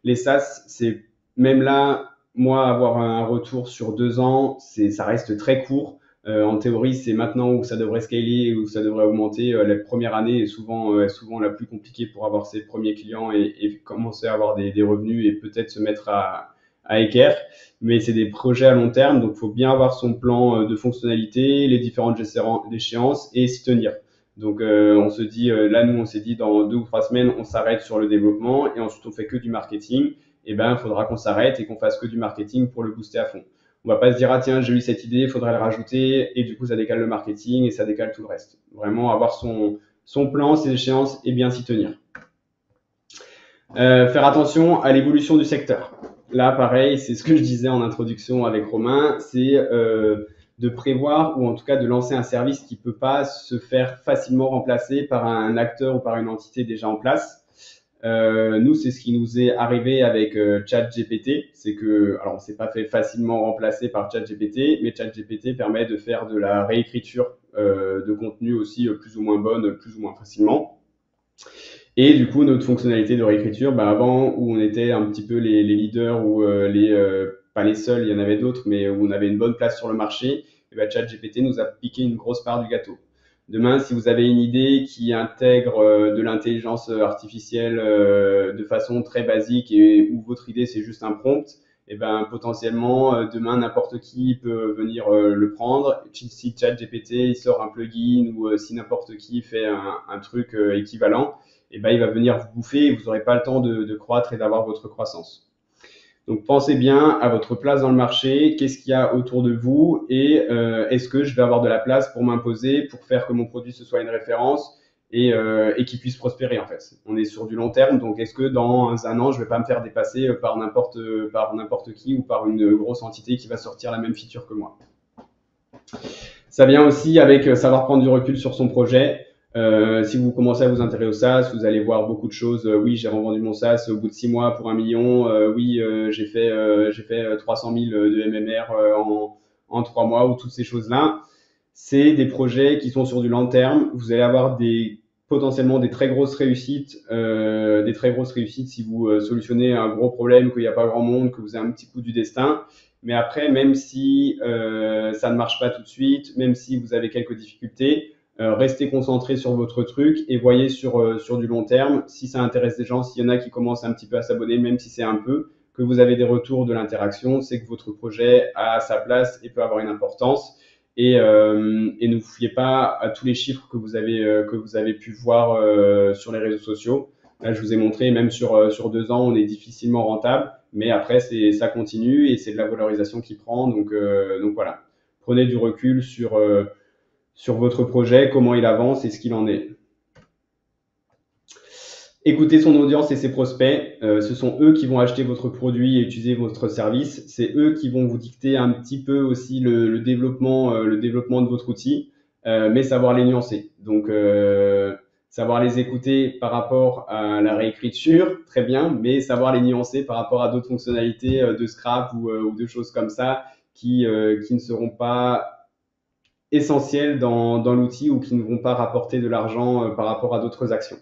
Les SaaS, c'est même là, moi, avoir un retour sur 2 ans, ça reste très court. En théorie, c'est maintenant où ça devrait scaler, où ça devrait augmenter. La première année est souvent la plus compliquée pour avoir ses premiers clients et commencer à avoir des revenus et peut-être se mettre à équerre. Mais c'est des projets à long terme, donc il faut bien avoir son plan de fonctionnalité, les différentes échéances et s'y tenir. Donc on se dit, là nous on s'est dit dans 2 ou 3 semaines on s'arrête sur le développement et ensuite on fait que du marketing. Et ben il faudra qu'on s'arrête et qu'on fasse que du marketing pour le booster à fond. On va pas se dire ah tiens j'ai eu cette idée, il faudrait le rajouter et du coup ça décale le marketing et ça décale tout le reste. Vraiment avoir son plan, ses échéances et bien s'y tenir. Faire attention à l'évolution du secteur. Là, pareil, c'est ce que je disais en introduction avec Romain, c'est de prévoir ou en tout cas de lancer un service qui peut pas se faire facilement remplacer par un acteur ou par une entité déjà en place. Nous, c'est ce qui nous est arrivé avec ChatGPT. C'est que, alors, on s'est pas fait facilement remplacer par ChatGPT, mais ChatGPT permet de faire de la réécriture de contenu aussi plus ou moins bonne, plus ou moins facilement. Et du coup, notre fonctionnalité de réécriture, bah, avant, où on était un petit peu les leaders ou pas les seuls, il y en avait d'autres, mais où on avait une bonne place sur le marché, et bah, ChatGPT nous a piqué une grosse part du gâteau. Demain, si vous avez une idée qui intègre de l'intelligence artificielle de façon très basique et où votre idée c'est juste un prompt, et ben potentiellement demain n'importe qui peut venir le prendre. Si ChatGPT il sort un plugin ou si n'importe qui fait un truc équivalent, et ben il va venir vous bouffer et vous n'aurez pas le temps de croître et d'avoir votre croissance. Donc pensez bien à votre place dans le marché, qu'est-ce qu'il y a autour de vous et est-ce que je vais avoir de la place pour m'imposer, pour faire que mon produit ce soit une référence et qu'il puisse prospérer en fait. On est sur du long terme, donc est-ce que dans un an je vais pas me faire dépasser par n'importe qui ou par une grosse entité qui va sortir la même feature que moi. Ça vient aussi avec savoir prendre du recul sur son projet. Si vous commencez à vous intéresser au SaaS, vous allez voir beaucoup de choses. Oui, j'ai revendu mon SaaS au bout de 6 mois pour 1 million. Oui, j'ai fait 300 000 de MMR en 3 mois ou toutes ces choses-là. C'est des projets qui sont sur du long terme. Vous allez avoir potentiellement des très grosses réussites, si vous solutionnez un gros problème, qu'il n'y a pas grand monde, que vous avez un petit coup du destin. Mais après, même si ça ne marche pas tout de suite, même si vous avez quelques difficultés, restez concentré sur votre truc et voyez sur du long terme si ça intéresse des gens, s'il y en a qui commencent un petit peu à s'abonner, même si c'est un peu, que vous avez des retours de l'interaction, c'est que votre projet a sa place et peut avoir une importance. Et ne vous fiez pas à tous les chiffres que vous avez pu voir sur les réseaux sociaux. Là, je vous ai montré, même sur 2 ans, on est difficilement rentable, mais après, ça continue et c'est de la valorisation qui prend. Donc voilà, prenez du recul sur votre projet, comment il avance et ce qu'il en est. Écoutez son audience et ses prospects. Ce sont eux qui vont acheter votre produit et utiliser votre service. C'est eux qui vont vous dicter un petit peu aussi le développement de votre outil, mais savoir les nuancer. Donc, savoir les écouter par rapport à la réécriture, très bien, mais savoir les nuancer par rapport à d'autres fonctionnalités de scrap ou de choses comme ça qui ne seront pas essentielles dans l'outil ou qui ne vont pas rapporter de l'argent par rapport à d'autres actions.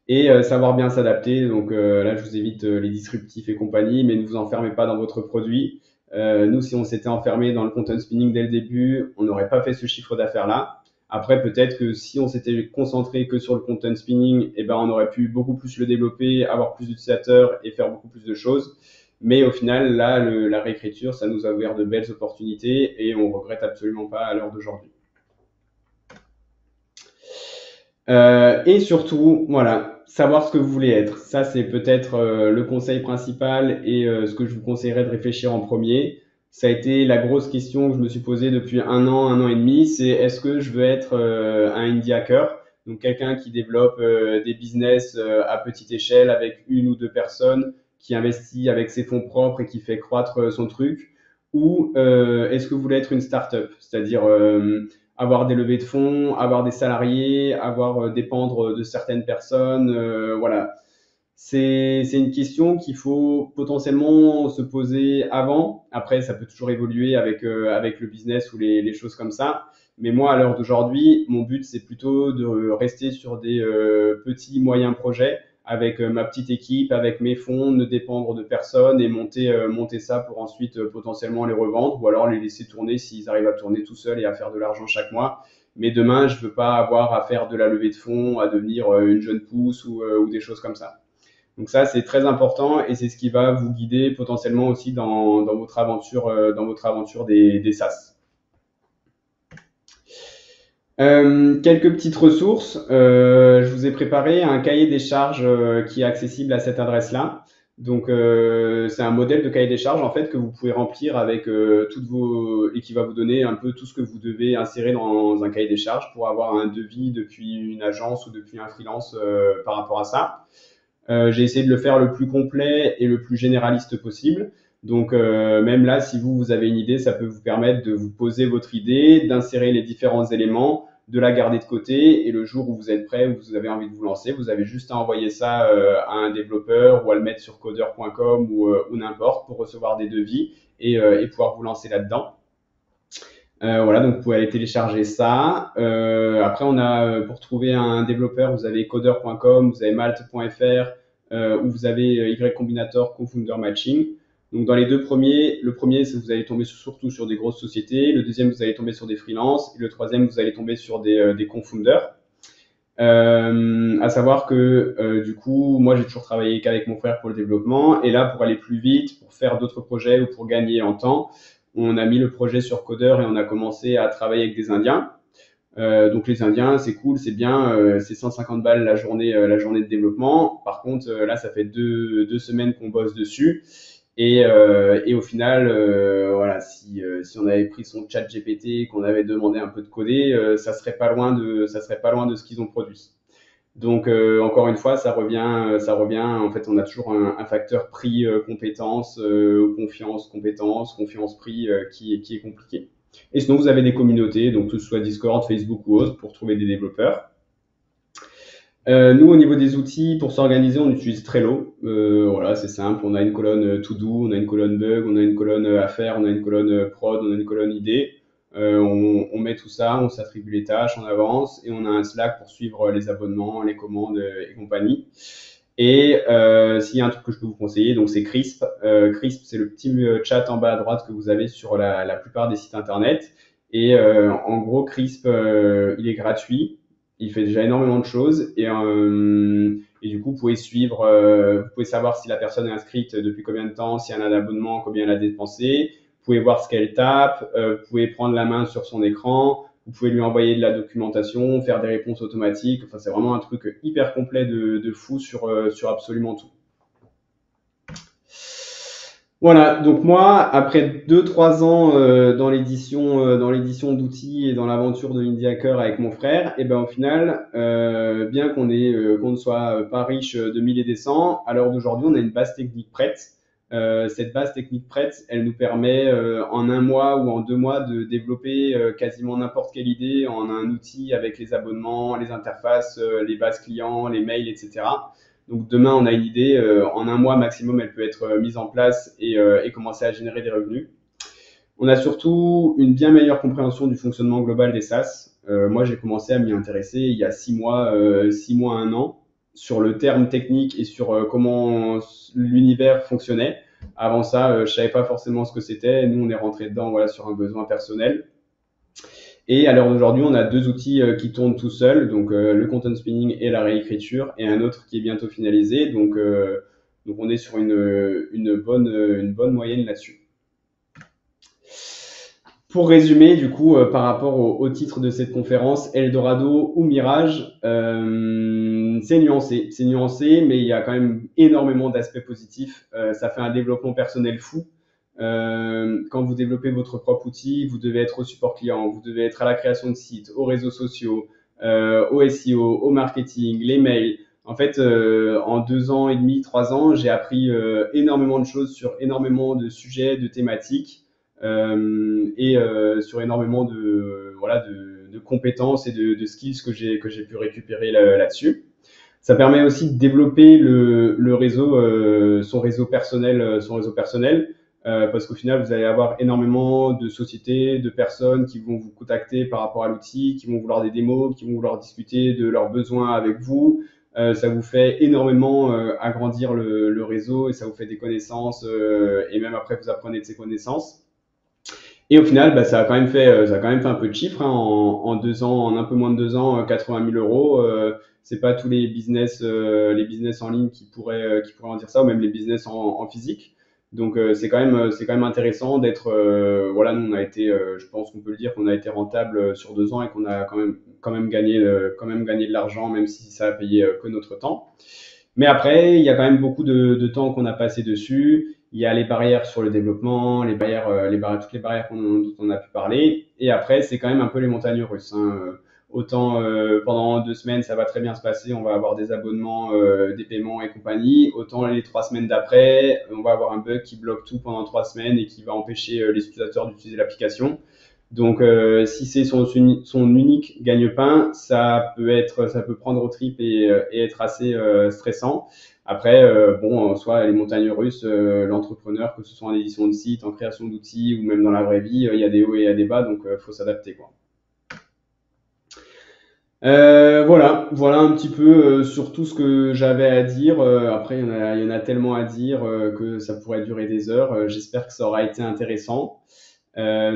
et savoir bien s'adapter. Donc là, je vous évite les disruptifs et compagnie, mais ne vous enfermez pas dans votre produit. Nous, si on s'était enfermé dans le content spinning dès le début, on n'aurait pas fait ce chiffre d'affaires-là. Après, peut-être que si on s'était concentré que sur le content spinning, eh ben, on aurait pu beaucoup plus le développer, avoir plus d'utilisateurs et faire beaucoup plus de choses. Mais au final, là, la réécriture, ça nous a ouvert de belles opportunités et on regrette absolument pas à l'heure d'aujourd'hui. Et surtout, voilà, savoir ce que vous voulez être. Ça, c'est peut-être le conseil principal et ce que je vous conseillerais de réfléchir en premier. Ça a été la grosse question que je me suis posée depuis un an et demi, c'est est-ce que je veux être un indie hacker, donc quelqu'un qui développe des business à petite échelle avec une ou deux personnes, qui investit avec ses fonds propres et qui fait croître son truc, ou est-ce que vous voulez être une start-up, c'est-à-dire avoir des levées de fonds, avoir des salariés, avoir dépendre de certaines personnes, voilà. C'est une question qu'il faut potentiellement se poser avant. Après, ça peut toujours évoluer avec le business ou les choses comme ça. Mais moi, à l'heure d'aujourd'hui, mon but, c'est plutôt de rester sur des petits, moyens projets avec ma petite équipe, avec mes fonds, ne dépendre de personne et monter ça pour ensuite potentiellement les revendre ou alors les laisser tourner s'ils arrivent à tourner tout seuls et à faire de l'argent chaque mois. Mais demain, je veux pas avoir à faire de la levée de fonds, à devenir une jeune pousse ou des choses comme ça. Donc ça, c'est très important et c'est ce qui va vous guider potentiellement aussi dans votre aventure des SaaS. Quelques petites ressources. Je vous ai préparé un cahier des charges qui est accessible à cette adresse-là. Donc, c'est un modèle de cahier des charges en fait que vous pouvez remplir avec toutes vos et qui va vous donner un peu tout ce que vous devez insérer dans un cahier des charges pour avoir un devis depuis une agence ou depuis un freelance par rapport à ça. J'ai essayé de le faire le plus complet et le plus généraliste possible. Donc, même là, si vous avez une idée, ça peut vous permettre de vous poser votre idée, d'insérer les différents éléments, de la garder de côté. Et le jour où vous êtes prêt, où vous avez envie de vous lancer, vous avez juste à envoyer ça à un développeur ou à le mettre sur coder.com ou n'importe pour recevoir des devis et pouvoir vous lancer là-dedans. Voilà, donc vous pouvez aller télécharger ça. Après, on a pour trouver un développeur, vous avez coder.com, vous avez malte.fr, où vous avez Y Combinator, Confounder Matching. Donc dans les deux premiers, le premier, c'est vous allez tomber surtout sur des grosses sociétés. Le deuxième, vous allez tomber sur des freelances. Et le troisième, vous allez tomber sur des confounders. À savoir que du coup, moi j'ai toujours travaillé qu'avec mon frère pour le développement, et là pour aller plus vite, pour faire d'autres projets ou pour gagner en temps, on a mis le projet sur Coder et on a commencé à travailler avec des Indiens. Donc les Indiens, c'est cool, c'est bien, c'est 150 balles la journée de développement. Par contre, là ça fait deux semaines qu'on bosse dessus. Et au final, voilà, si on avait pris son chat GPT, qu'on avait demandé un peu de coder, ça serait pas loin de ce qu'ils ont produit. Donc encore une fois, ça revient. En fait, on a toujours un facteur prix compétence, confiance prix qui est compliqué. Et sinon, vous avez des communautés, donc que ce soit Discord, Facebook ou autre, pour trouver des développeurs. Nous, au niveau des outils, pour s'organiser, on utilise Trello. Voilà, c'est simple. On a une colonne to-do, on a une colonne bug, on a une colonne affaires, on a une colonne prod, on a une colonne idée. On met tout ça, on s'attribue les tâches, on avance et on a un Slack pour suivre les abonnements, les commandes et compagnie. Et s'il y a un truc que je peux vous conseiller, donc c'est Crisp. Crisp, c'est le petit chat en bas à droite que vous avez sur la plupart des sites internet. Et en gros, Crisp, il est gratuit. Il fait déjà énormément de choses et du coup, vous pouvez suivre, vous pouvez savoir si la personne est inscrite depuis combien de temps, si elle a un abonnement, combien elle a dépensé. Vous pouvez voir ce qu'elle tape, vous pouvez prendre la main sur son écran, vous pouvez lui envoyer de la documentation, faire des réponses automatiques. Enfin, c'est vraiment un truc hyper complet de fou sur absolument tout. Voilà, donc moi, après 2-3 ans dans l'édition d'outils et dans l'aventure de l'Indie Hacker avec mon frère, et ben au final, bien qu'on ne soit pas riche de mille et des cents, à l'heure d'aujourd'hui, on a une base technique prête. Cette base technique prête, elle nous permet en un mois ou en 2 mois de développer quasiment n'importe quelle idée en un outil avec les abonnements, les interfaces, les bases clients, les mails, etc. Donc demain, on a une idée, en un mois maximum, elle peut être mise en place et commencer à générer des revenus. On a surtout une bien meilleure compréhension du fonctionnement global des SaaS. Moi, j'ai commencé à m'y intéresser il y a 6 mois, 1 an. sur le terme technique et sur comment l'univers fonctionnait. Avant ça, je savais pas forcément ce que c'était. Nous, on est rentré dedans, voilà, sur un besoin personnel. Et à l'heure d'aujourd'hui, on a deux outils qui tournent tout seuls, donc le content spinning et la réécriture, et un autre qui est bientôt finalisé. Donc on est sur une bonne moyenne là-dessus. Pour résumer, du coup, par rapport au titre de cette conférence, Eldorado ou Mirage, c'est nuancé. C'est nuancé, mais il y a quand même énormément d'aspects positifs. Ça fait un développement personnel fou. Quand vous développez votre propre outil, vous devez être au support client, vous devez être à la création de sites, aux réseaux sociaux, au SEO, au marketing, les mails. En fait, en 2 ans et demi, 3 ans, j'ai appris énormément de choses sur énormément de sujets, de thématiques et sur énormément de compétences et de skills que j'ai pu récupérer là-dessus. Ça permet aussi de développer le réseau, son réseau personnel, parce qu'au final, vous allez avoir énormément de sociétés, de personnes qui vont vous contacter par rapport à l'outil, qui vont vouloir des démos, qui vont vouloir discuter de leurs besoins avec vous. Ça vous fait énormément agrandir le réseau et ça vous fait des connaissances et même après, vous apprenez de ces connaissances. Et au final, bah, ça a quand même fait un peu de chiffres, hein, en 2 ans, en un peu moins de 2 ans, 80 000 euros. C'est pas tous les business en ligne qui pourraient en dire ça, ou même les business en physique. Donc c'est quand même intéressant d'être, voilà, nous on a été, je pense qu'on peut le dire qu'on a été rentable sur 2 ans et qu'on a quand même gagné de l'argent, même si ça a payé que notre temps. Mais après, il y a quand même beaucoup de temps qu'on a passé dessus. Il y a les barrières sur le développement, toutes les barrières dont on a pu parler. Et après, c'est quand même un peu les montagnes russes, hein. Autant pendant 2 semaines, ça va très bien se passer, on va avoir des abonnements, des paiements et compagnie. Autant les 3 semaines d'après, on va avoir un bug qui bloque tout pendant 3 semaines et qui va empêcher les utilisateurs d'utiliser l'application. Donc, si c'est son unique gagne-pain, ça peut prendre aux tripes et être assez stressant. Après, bon, en soi, les montagnes russes, l'entrepreneur, que ce soit en édition de site, en création d'outils ou même dans la vraie vie, il y a des hauts et il y a des bas, donc faut s'adapter, quoi. Voilà un petit peu sur tout ce que j'avais à dire. Après, il y en a tellement à dire que ça pourrait durer des heures. J'espère que ça aura été intéressant.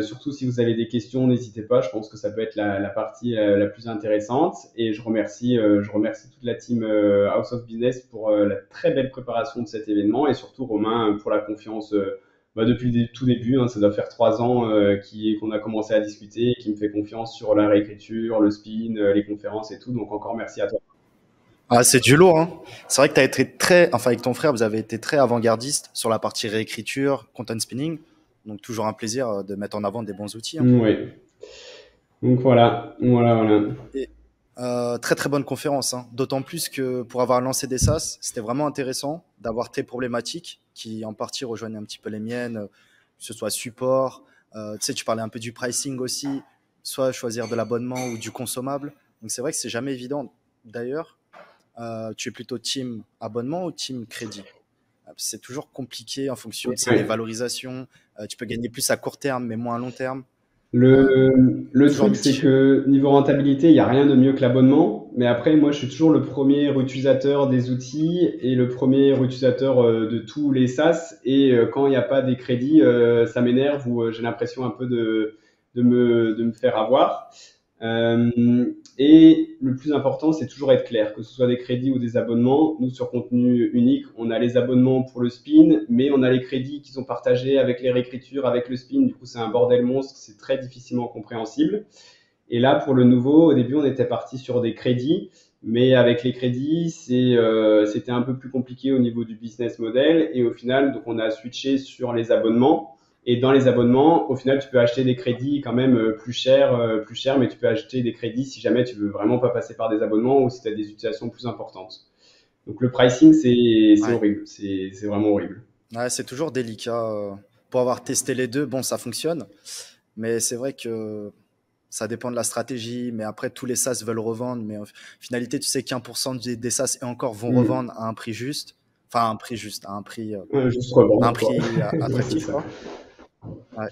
Surtout si vous avez des questions, n'hésitez pas. Je pense que ça peut être la partie la plus intéressante. Et je remercie toute la team House of Business pour la très belle préparation de cet événement et surtout Romain pour la confiance depuis le tout début. Hein, ça doit faire 3 ans qu'on a commencé à discuter, qui me fait confiance sur la réécriture, le spin, les conférences et tout. Donc encore merci à toi. Ah, c'est du lourd, hein. C'est vrai que tu as été enfin, avec ton frère, vous avez été très avant-gardiste sur la partie réécriture, content spinning. Donc, toujours un plaisir de mettre en avant des bons outils, hein. Oui. Donc voilà. Et très, très bonne conférence, hein. D'autant plus que pour avoir lancé des SaaS, c'était vraiment intéressant d'avoir tes problématiques qui, en partie, rejoignent un petit peu les miennes, que ce soit support. Tu sais, tu parlais un peu du pricing aussi, soit choisir de l'abonnement ou du consommable. Donc, c'est vrai que c'est jamais évident. D'ailleurs, tu es plutôt team abonnement ou team crédit? C'est toujours compliqué en fonction de des Ouais. valorisations. Tu peux gagner plus à court terme, mais moins à long terme. Euh, Le Toujours truc, c'est mitigé. que niveau rentabilité, il n'y a rien de mieux que l'abonnement. Mais après, moi, je suis toujours le premier utilisateur des outils et le premier utilisateur de tous les SaaS. Et quand il n'y a pas des crédits, ça m'énerve ou j'ai l'impression un peu de me faire avoir. Et le plus important, c'est toujours être clair, que ce soit des crédits ou des abonnements. Nous, sur Contenu Unique, on a les abonnements pour le spin, mais on a les crédits qui sont partagés avec les réécritures, avec le spin. Du coup, c'est un bordel monstre, c'est très difficilement compréhensible. Et là, pour le nouveau, au début, on était parti sur des crédits, mais avec les crédits, c'était un peu plus compliqué au niveau du business model. Et au final, donc, on a switché sur les abonnements. Et dans les abonnements, au final, tu peux acheter des crédits quand même plus cher, mais tu peux acheter des crédits si jamais tu veux vraiment pas passer par des abonnements ou si tu as des utilisations plus importantes. Donc le pricing, c'est Ouais. horrible, c'est vraiment horrible. Ouais, c'est toujours délicat. Pour avoir testé les deux, bon, ça fonctionne. Mais c'est vrai que ça dépend de la stratégie. Mais après, tous les SaaS veulent revendre. Mais en finalité, tu sais qu'1% des SaaS et encore vont Mm. revendre à un prix juste. Enfin, un prix juste, Ouais, juste à un revendre, quoi. prix Ouais, c'est attractif, ça. quoi. Ouais.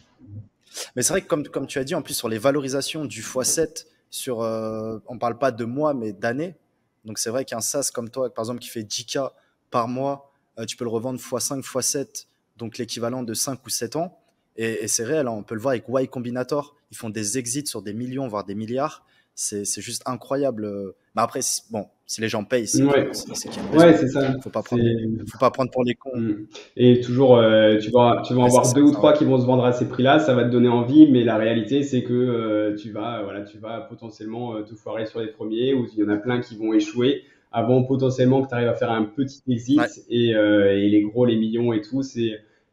Mais c'est vrai que comme tu as dit, en plus sur les valorisations du x7, on parle pas de mois, mais d'années. Donc c'est vrai qu'un SaaS comme toi, par exemple, qui fait 10K par mois, tu peux le revendre x5, x7, donc l'équivalent de 5 ou 7 ans. Et c'est réel, hein, on peut le voir avec Y Combinator. Ils font des exits sur des millions, voire des milliards. C'est juste incroyable. Mais après, bon, si les gens payent, Ouais, c'est qu'il y a une raison. ouais, c'est ça. Faut pas C'est prendre faut pas prendre pour les cons. mm. Et toujours, tu vas en Ouais, c'est avoir ça, deux ou ça, ouais. trois qui vont se vendre à ces prix-là, ça va te donner envie, mais la réalité, c'est que voilà, tu vas potentiellement te foirer sur les premiers, ou il y en a plein qui vont échouer avant potentiellement que tu arrives à faire un petit exit Ouais, et les gros, les millions et tout,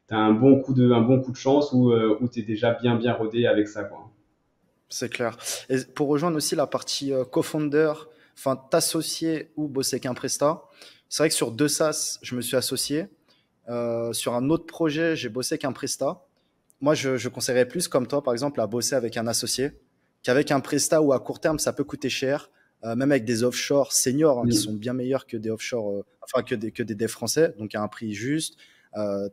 t'as un bon coup de chance où t'es déjà bien, bien rodé avec ça, quoi. c'est clair. Et pour rejoindre aussi la partie co-founder, enfin t'associer ou bosser avec un prestat, c'est vrai que sur deux SaaS, je me suis associé. Sur un autre projet, j'ai bossé avec un prestat. Moi, je conseillerais plus, comme toi, par exemple, à bosser avec un associé qu'avec un prestat où à court terme, ça peut coûter cher, même avec des offshore seniors hein, qui sont Mm. bien meilleurs que des offshore, enfin que des devs français, donc à un prix juste,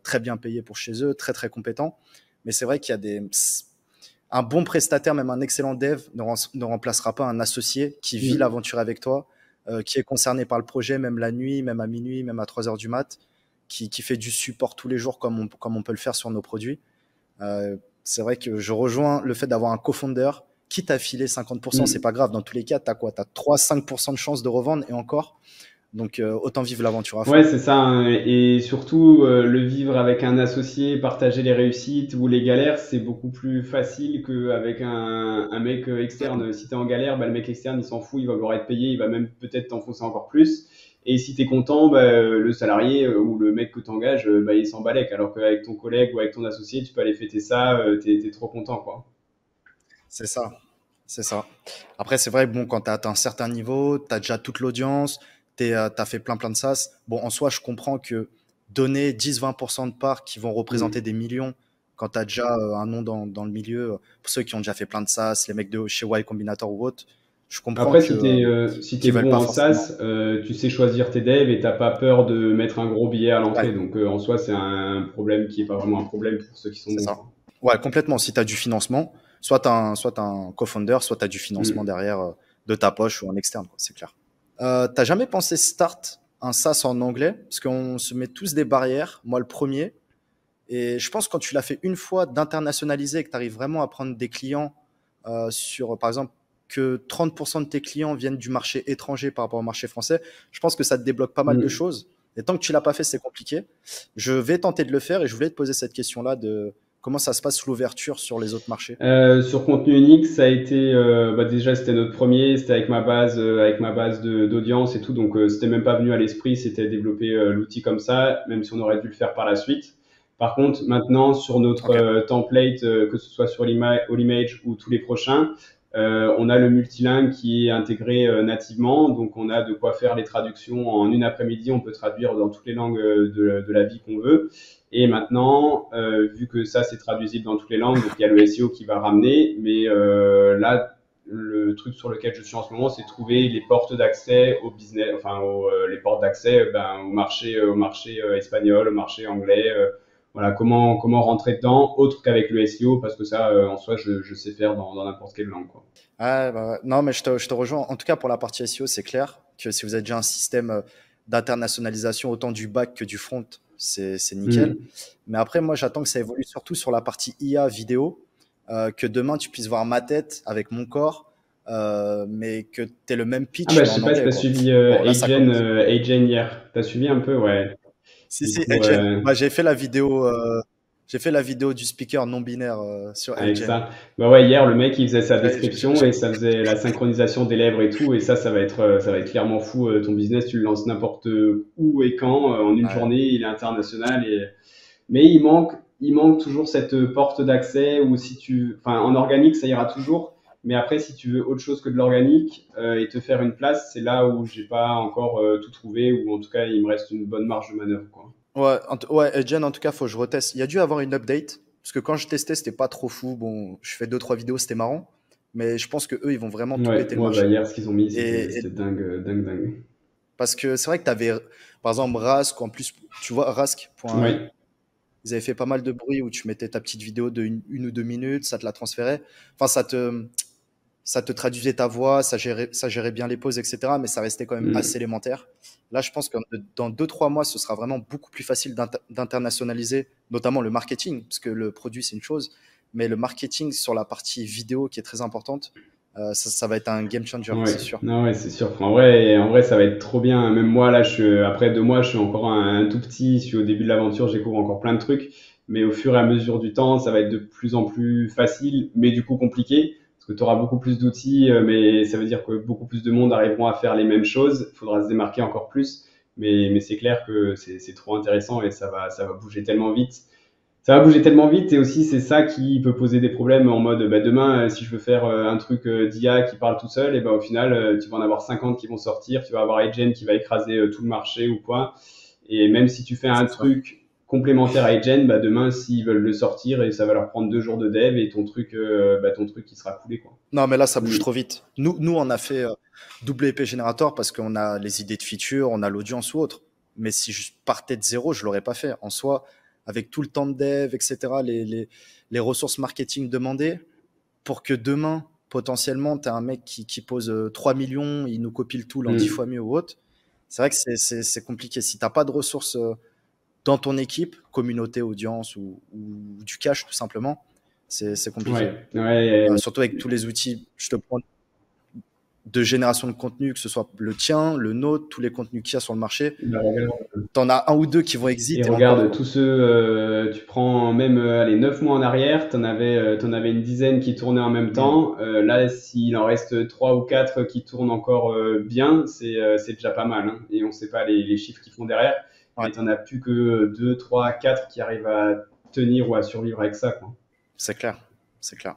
très bien payé pour chez eux, très très compétent. Mais c'est vrai qu'il y a un bon prestataire, même un excellent dev, ne remplacera pas un associé qui vit Mm. l'aventure avec toi, qui est concerné par le projet, même la nuit, même à minuit, même à 3 heures du mat, qui fait du support tous les jours comme on peut le faire sur nos produits. C'est vrai que je rejoins le fait d'avoir un co-founder, quitte à filer 50%, c'est Mm. pas grave. Dans tous les cas, tu as quoi? Tu as 3-5% de chance de revendre et encore. Donc, autant vivre l'aventure à Ouais, fond. c'est ça, hein. Et surtout, le vivre avec un associé, partager les réussites ou les galères, c'est beaucoup plus facile qu'avec un mec externe. Si t'es en galère, bah, le mec externe, il s'en fout, il va vouloir être payé, il va même peut-être t'enfoncer encore plus. Et si t'es content, bah, le salarié ou le mec que t'engages, bah, il s'en balèque. Alors qu'avec ton collègue ou avec ton associé, tu peux aller fêter ça, t'es trop content, quoi. C'est ça. C'est ça. Après, c'est vrai, bon, quand tu as atteint un certain niveau, tu as déjà toute l'audience, tu as fait plein de sas. Bon, en soi, je comprends que donner 10-20% de parts qui vont représenter Mm. des millions, quand tu as déjà un nom dans le milieu, pour ceux qui ont déjà fait plein de sas, les mecs de chez Y Combinator ou autre, je comprends Après, que si t'es qu'ils veulent bon pas en forcément. SaaS, tu sais choisir tes devs et t'as pas peur de mettre un gros billet à Ouais, l'entrée. Donc, en soi, c'est un problème qui est pas vraiment un problème pour ceux qui sont c'est bons, ça. quoi. Ouais, complètement. Si tu as du financement, soit t'as un co-founder, soit tu as du financement Mm. derrière de ta poche ou en externe, quoi, c'est clair. T'as jamais pensé start un SaaS en anglais? Parce qu'on se met tous des barrières, moi le premier. Et je pense que quand tu l'as fait une fois d'internationaliser et que tu arrives vraiment à prendre des clients sur, par exemple, que 30% de tes clients viennent du marché étranger par rapport au marché français, je pense que ça te débloque pas mal de Mm. choses. Et tant que tu l'as pas fait, c'est compliqué. Je vais tenter de le faire et je voulais te poser cette question-là de comment ça se passe l'ouverture sur les autres marchés. Sur contenu unique, ça a été bah déjà c'était notre premier, c'était avec ma base d'audience et tout, donc c'était même pas venu à l'esprit, c'était développer l'outil comme ça, même si on aurait dû le faire par la suite. Par contre, maintenant sur notre Ok, template, que ce soit sur All Image ou tous les prochains, on a le multilingue qui est intégré nativement, donc on a de quoi faire les traductions en une après-midi, on peut traduire dans toutes les langues de la vie qu'on veut. Et maintenant, vu que ça c'est traduisible dans toutes les langues, donc il y a le SEO qui va ramener, mais là le truc sur lequel je suis en ce moment, c'est trouver les portes d'accès au business, enfin les portes d'accès au marché espagnol, au marché anglais. Voilà, comment rentrer dedans, autre qu'avec le SEO, parce que ça, en soi, je sais faire dans n'importe quelle langue, quoi. ah, bah, ouais. Non, mais je te rejoins. En tout cas, pour la partie SEO, c'est clair que si vous avez déjà un système d'internationalisation, autant du back que du front, c'est nickel. Hmm. Mais après, moi, j'attends que ça évolue surtout sur la partie IA vidéo, que demain, tu puisses voir ma tête avec mon corps, mais que tu aies le même Ah pitch, bah mais je sais en pas si anglais, t'as quoi. suivi Bon, là, ça commence. Agen hier. T'as suivi un peu, ouais. Si, Du si, coup, Agent. Bah, j'ai fait la vidéo du speaker non binaire sur avec Agent. ça. Bah ouais, hier, le mec, il faisait sa Ouais, description et ça faisait la synchronisation des lèvres et tout. Et ça va être clairement fou. Ton business, tu le lances n'importe où et quand. En une ouais. journée, il est international. Mais il manque toujours cette porte d'accès où si enfin, en organique, ça ira toujours. Mais après, si tu veux autre chose que de l'organique et te faire une place, c'est là où j'ai pas encore tout trouvé, ou en tout cas, il me reste une bonne marge de manœuvre, quoi. Ouais, ouais, Gen, en tout cas, faut que je reteste. Il y a dû avoir une update, parce que quand je testais, c'était pas trop fou. Bon, je fais deux, trois vidéos, c'était marrant. Mais je pense que eux, ils vont vraiment tout Ouais, péter le ouais, bah marché. hier, ce qu'ils ont mis, Et c'était dingue, dingue, dingue. parce que c'est vrai que tu avais, par exemple, Rask, en plus, tu vois, Rask.ai, Ouais. ils avaient fait pas mal de bruit où tu mettais ta petite vidéo de une ou deux minutes, ça te la transférait. Enfin, ça te, ça te traduisait ta voix, ça gérait bien les pauses, etc. Mais ça restait quand même assez Mm. élémentaire. Là, je pense que dans 2, 3 mois, ce sera vraiment beaucoup plus facile d'internationaliser, notamment le marketing, parce que le produit, c'est une chose, mais le marketing sur la partie vidéo qui est très importante, ça va être un game changer, c'est Ouais, sûr. non, ouais, c'est sûr. En vrai, ça va être trop bien. Même moi, là, après 2 mois, je suis encore un tout petit. Je suis au début de l'aventure, je découvre encore plein de trucs. Mais au fur et à mesure du temps, ça va être de plus en plus facile, mais du coup compliqué. Parce que tu auras beaucoup plus d'outils, mais ça veut dire que beaucoup plus de monde arriveront à faire les mêmes choses. Il faudra se démarquer encore plus. Mais c'est clair que c'est trop intéressant et ça va bouger tellement vite. Ça va bouger tellement vite et aussi c'est ça qui peut poser des problèmes en mode bah, demain si je veux faire un truc d'IA qui parle tout seul et ben au final tu vas en avoir 50 qui vont sortir, tu vas avoir Agent qui va écraser tout le marché ou quoi et même si tu fais un C'est ça. truc complémentaire à Agent, bah demain s'ils veulent le sortir et ça va leur prendre 2 jours de dev et ton truc qui sera coulé quoi. Non, mais là, ça bouge Mm. trop vite. Nous on a fait WP Generator parce qu'on a les idées de features, on a l'audience ou autre. Mais si je partais de zéro, je l'aurais pas fait. En soi, avec tout le temps de dev, etc., les ressources marketing demandées, pour que demain, potentiellement, tu as un mec qui pose 3 millions, il nous copie le tool en 10 fois Mm. mieux ou autre. C'est vrai que c'est compliqué. Si tu n'as pas de ressources dans ton équipe, communauté, audience ou du cash, tout simplement, c'est compliqué. Ouais, ouais, Surtout avec tous les outils, je te prends de génération de contenu, que ce soit le tien, le nôtre, tous les contenus qu'il y a sur le marché. Tu en as un ou deux qui vont et exit et encore regarde, quoi. tous ceux, tu prends même allez, 9 mois en arrière, t'en avais une dizaine qui tournaient en même Mm. temps. Là, s'il en reste 3 ou 4 qui tournent encore bien, c'est déjà pas mal. Hein. Et on sait pas les chiffres qu'ils font derrière, Ouais, mais t'en as plus que 2, 3, 4 qui arrivent à tenir ou à survivre avec ça. Quoi. c'est clair. C'est clair.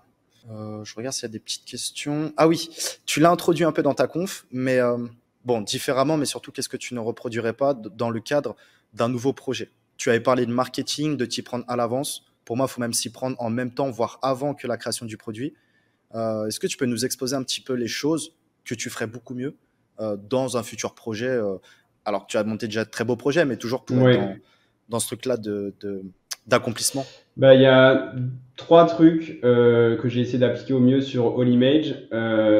Je regarde s'il y a des petites questions. Ah oui, tu l'as introduit un peu dans ta conf, mais bon, différemment, mais surtout, qu'est-ce que tu ne reproduirais pas dans le cadre d'un nouveau projet? Tu avais parlé de marketing, de t'y prendre à l'avance. Pour moi, il faut même s'y prendre en même temps, voire avant que la création du produit. Est-ce que tu peux nous exposer un petit peu les choses que tu ferais beaucoup mieux dans un futur projet alors que tu as monté déjà de très beaux projets, mais toujours pour être Ouais. dans ce truc-là d'accomplissement. Bah, il y a 3 trucs que j'ai essayé d'appliquer au mieux sur All Image.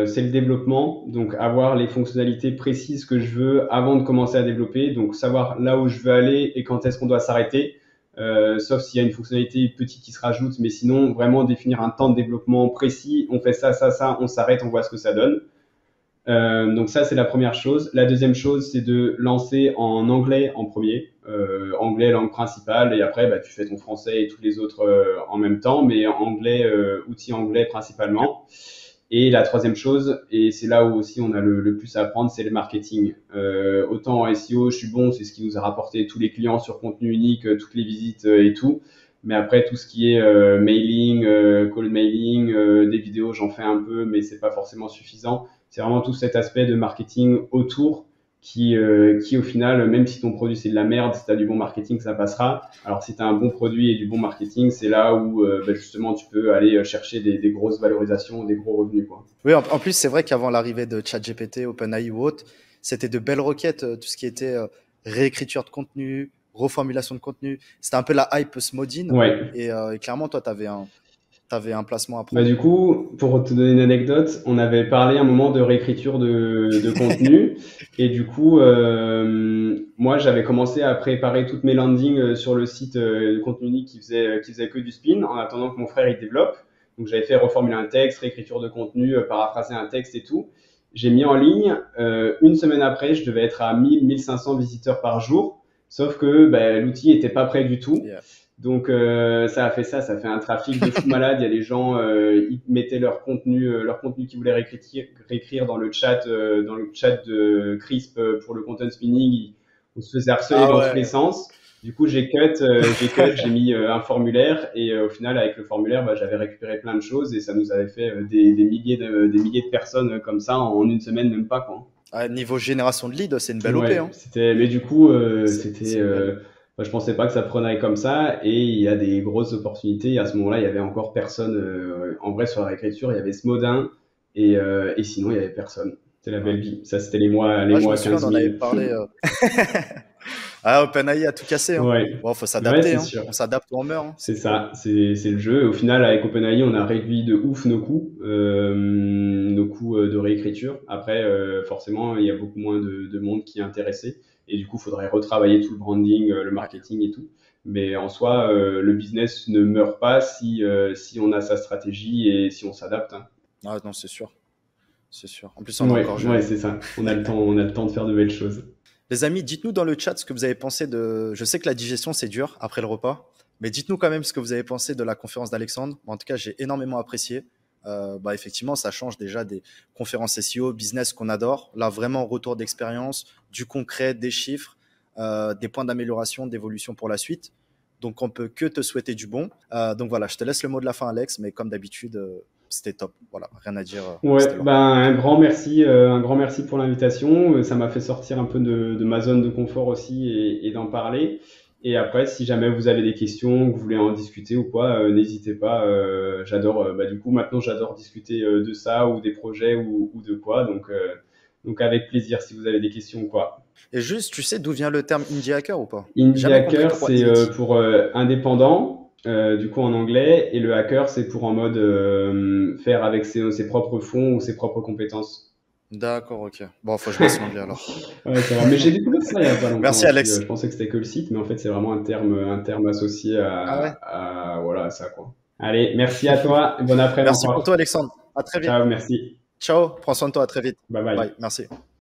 C'est le développement, donc avoir les fonctionnalités précises que je veux avant de commencer à développer, donc savoir là où je veux aller et quand est-ce qu'on doit s'arrêter, sauf s'il y a une fonctionnalité petite qui se rajoute, mais sinon vraiment définir un temps de développement précis. On fait ça, ça, ça, on s'arrête, on voit ce que ça donne. Donc ça, c'est la première chose. La deuxième chose, c'est de lancer en anglais en premier. Anglais, langue principale, et après, bah, tu fais ton français et tous les autres en même temps, mais anglais, outil anglais Ok. principalement. Et la troisième chose, et c'est là où aussi on a le plus à apprendre, c'est le marketing. Autant en SEO, je suis bon, c'est ce qui nous a rapporté tous les clients sur contenu unique, toutes les visites et tout. Mais après, tout ce qui est mailing, call mailing, des vidéos, j'en fais un peu, mais c'est pas forcément suffisant. C'est vraiment tout cet aspect de marketing autour qui au final, même si ton produit c'est de la merde, si tu as du bon marketing, ça passera. Alors si tu as un bon produit et du bon marketing, c'est là où bah, justement tu peux aller chercher des grosses valorisations, des gros revenus. Quoi. Oui, en plus, c'est vrai qu'avant l'arrivée de ChatGPT, OpenAI ou autre, c'était de belles requêtes, tout ce qui était réécriture de contenu, reformulation de contenu. C'était un peu la hype Smodine. Ouais. Et clairement, toi, t'avais un placement à Bah, prendre. du coup, pour te donner une anecdote, on avait parlé un moment de réécriture de contenu. Et du coup, moi, j'avais commencé à préparer toutes mes landings sur le site de contenu unique qui faisait que du spin en attendant que mon frère il développe. Donc, j'avais fait reformuler un texte, réécriture de contenu, paraphraser un texte et tout. J'ai mis en ligne. Une semaine après, je devais être à 1000-1500 visiteurs par jour. Sauf que bah, l'outil était pas prêt du tout. Yeah. Donc ça a fait ça, ça a fait un trafic de fou malade. Il y a des gens, ils mettaient leur contenu qu'ils voulaient réécrire dans le chat de Crisp pour le content spinning. On se faisait harceler Ah dans tous les ouais. sens. Du coup, j'ai mis un formulaire et au final, avec le formulaire, bah, j'avais récupéré plein de choses et ça nous avait fait des milliers de personnes comme ça en une semaine, même pas quoi. Niveau génération de leads, c'est une belle OP. Ouais, Hein. mais du coup, C'est une belle. je pensais pas que ça prenait comme ça et il y a des grosses opportunités. Et à ce moment-là, il y avait encore personne, en vrai, sur la réécriture, il y avait Smodin et sinon, il y avait personne. C'était la Ouais. belle vie. Ça, c'était les Ouais, je me mois souviens, on 15 en avait 000. parlé. Ah, OpenAI a tout cassé, hein. Ouais, Bon, faut ouais, s'adapter, c'est hein. sûr. On s'adapte ou on meurt, hein. C'est ça, c'est le jeu. Au final, avec OpenAI, on a réduit de ouf nos coûts de réécriture. Après, forcément, il y a beaucoup moins de monde qui est intéressé. Et du coup, il faudrait retravailler tout le branding, le Ouais. marketing et tout. Mais en soi, le business ne meurt pas si on a sa stratégie et si on s'adapte, hein. Ah non, c'est sûr. C'est sûr. En plus, on est Ouais, encore ouais, jeune. c'est ça. On a le temps de faire de belles choses. Les amis, dites-nous dans le chat ce que vous avez pensé de. Je sais que la digestion, c'est dur après le repas, mais dites-nous quand même ce que vous avez pensé de la conférence d'Alexandre. En tout cas, j'ai énormément apprécié. Bah, effectivement, ça change déjà des conférences SEO, business qu'on adore. Là, vraiment, retour d'expérience, du concret, des chiffres, des points d'amélioration, d'évolution pour la suite. Donc, on peut que te souhaiter du bon. Donc voilà, je te laisse le mot de la fin, Alex, mais comme d'habitude, c'était top. Voilà, rien à dire, Ouais, c'était là. ben un grand merci pour l'invitation. Ça m'a fait sortir un peu de ma zone de confort aussi et d'en parler. Et après, si jamais vous avez des questions, que vous voulez en discuter ou quoi, n'hésitez pas. J'adore, bah, du coup, maintenant, j'adore discuter de ça ou des projets ou de quoi. Donc avec plaisir si vous avez des questions ou quoi. Et juste, tu sais d'où vient le terme indie hacker ou pas? Indie Jamais compris hacker, pourquoi c'est indie. pour indépendant, du coup en anglais, et le hacker, c'est pour en mode faire avec ses propres fonds ou ses propres compétences. D'accord, ok. Bon, faut que je bosse l'anglais alors. Ouais, c'est vrai. Mais j'ai découvert ça il y a pas longtemps Merci aussi. Alex. Je pensais que c'était que le site, mais en fait, c'est vraiment un terme associé Ah ouais. voilà, à ça, quoi. Allez, merci à toi et bon après-midi Merci pour encore. toi Alexandre. À très vite. Ciao, merci. Ciao. Prends soin de toi. À très vite. Bye Bye. bye. Merci.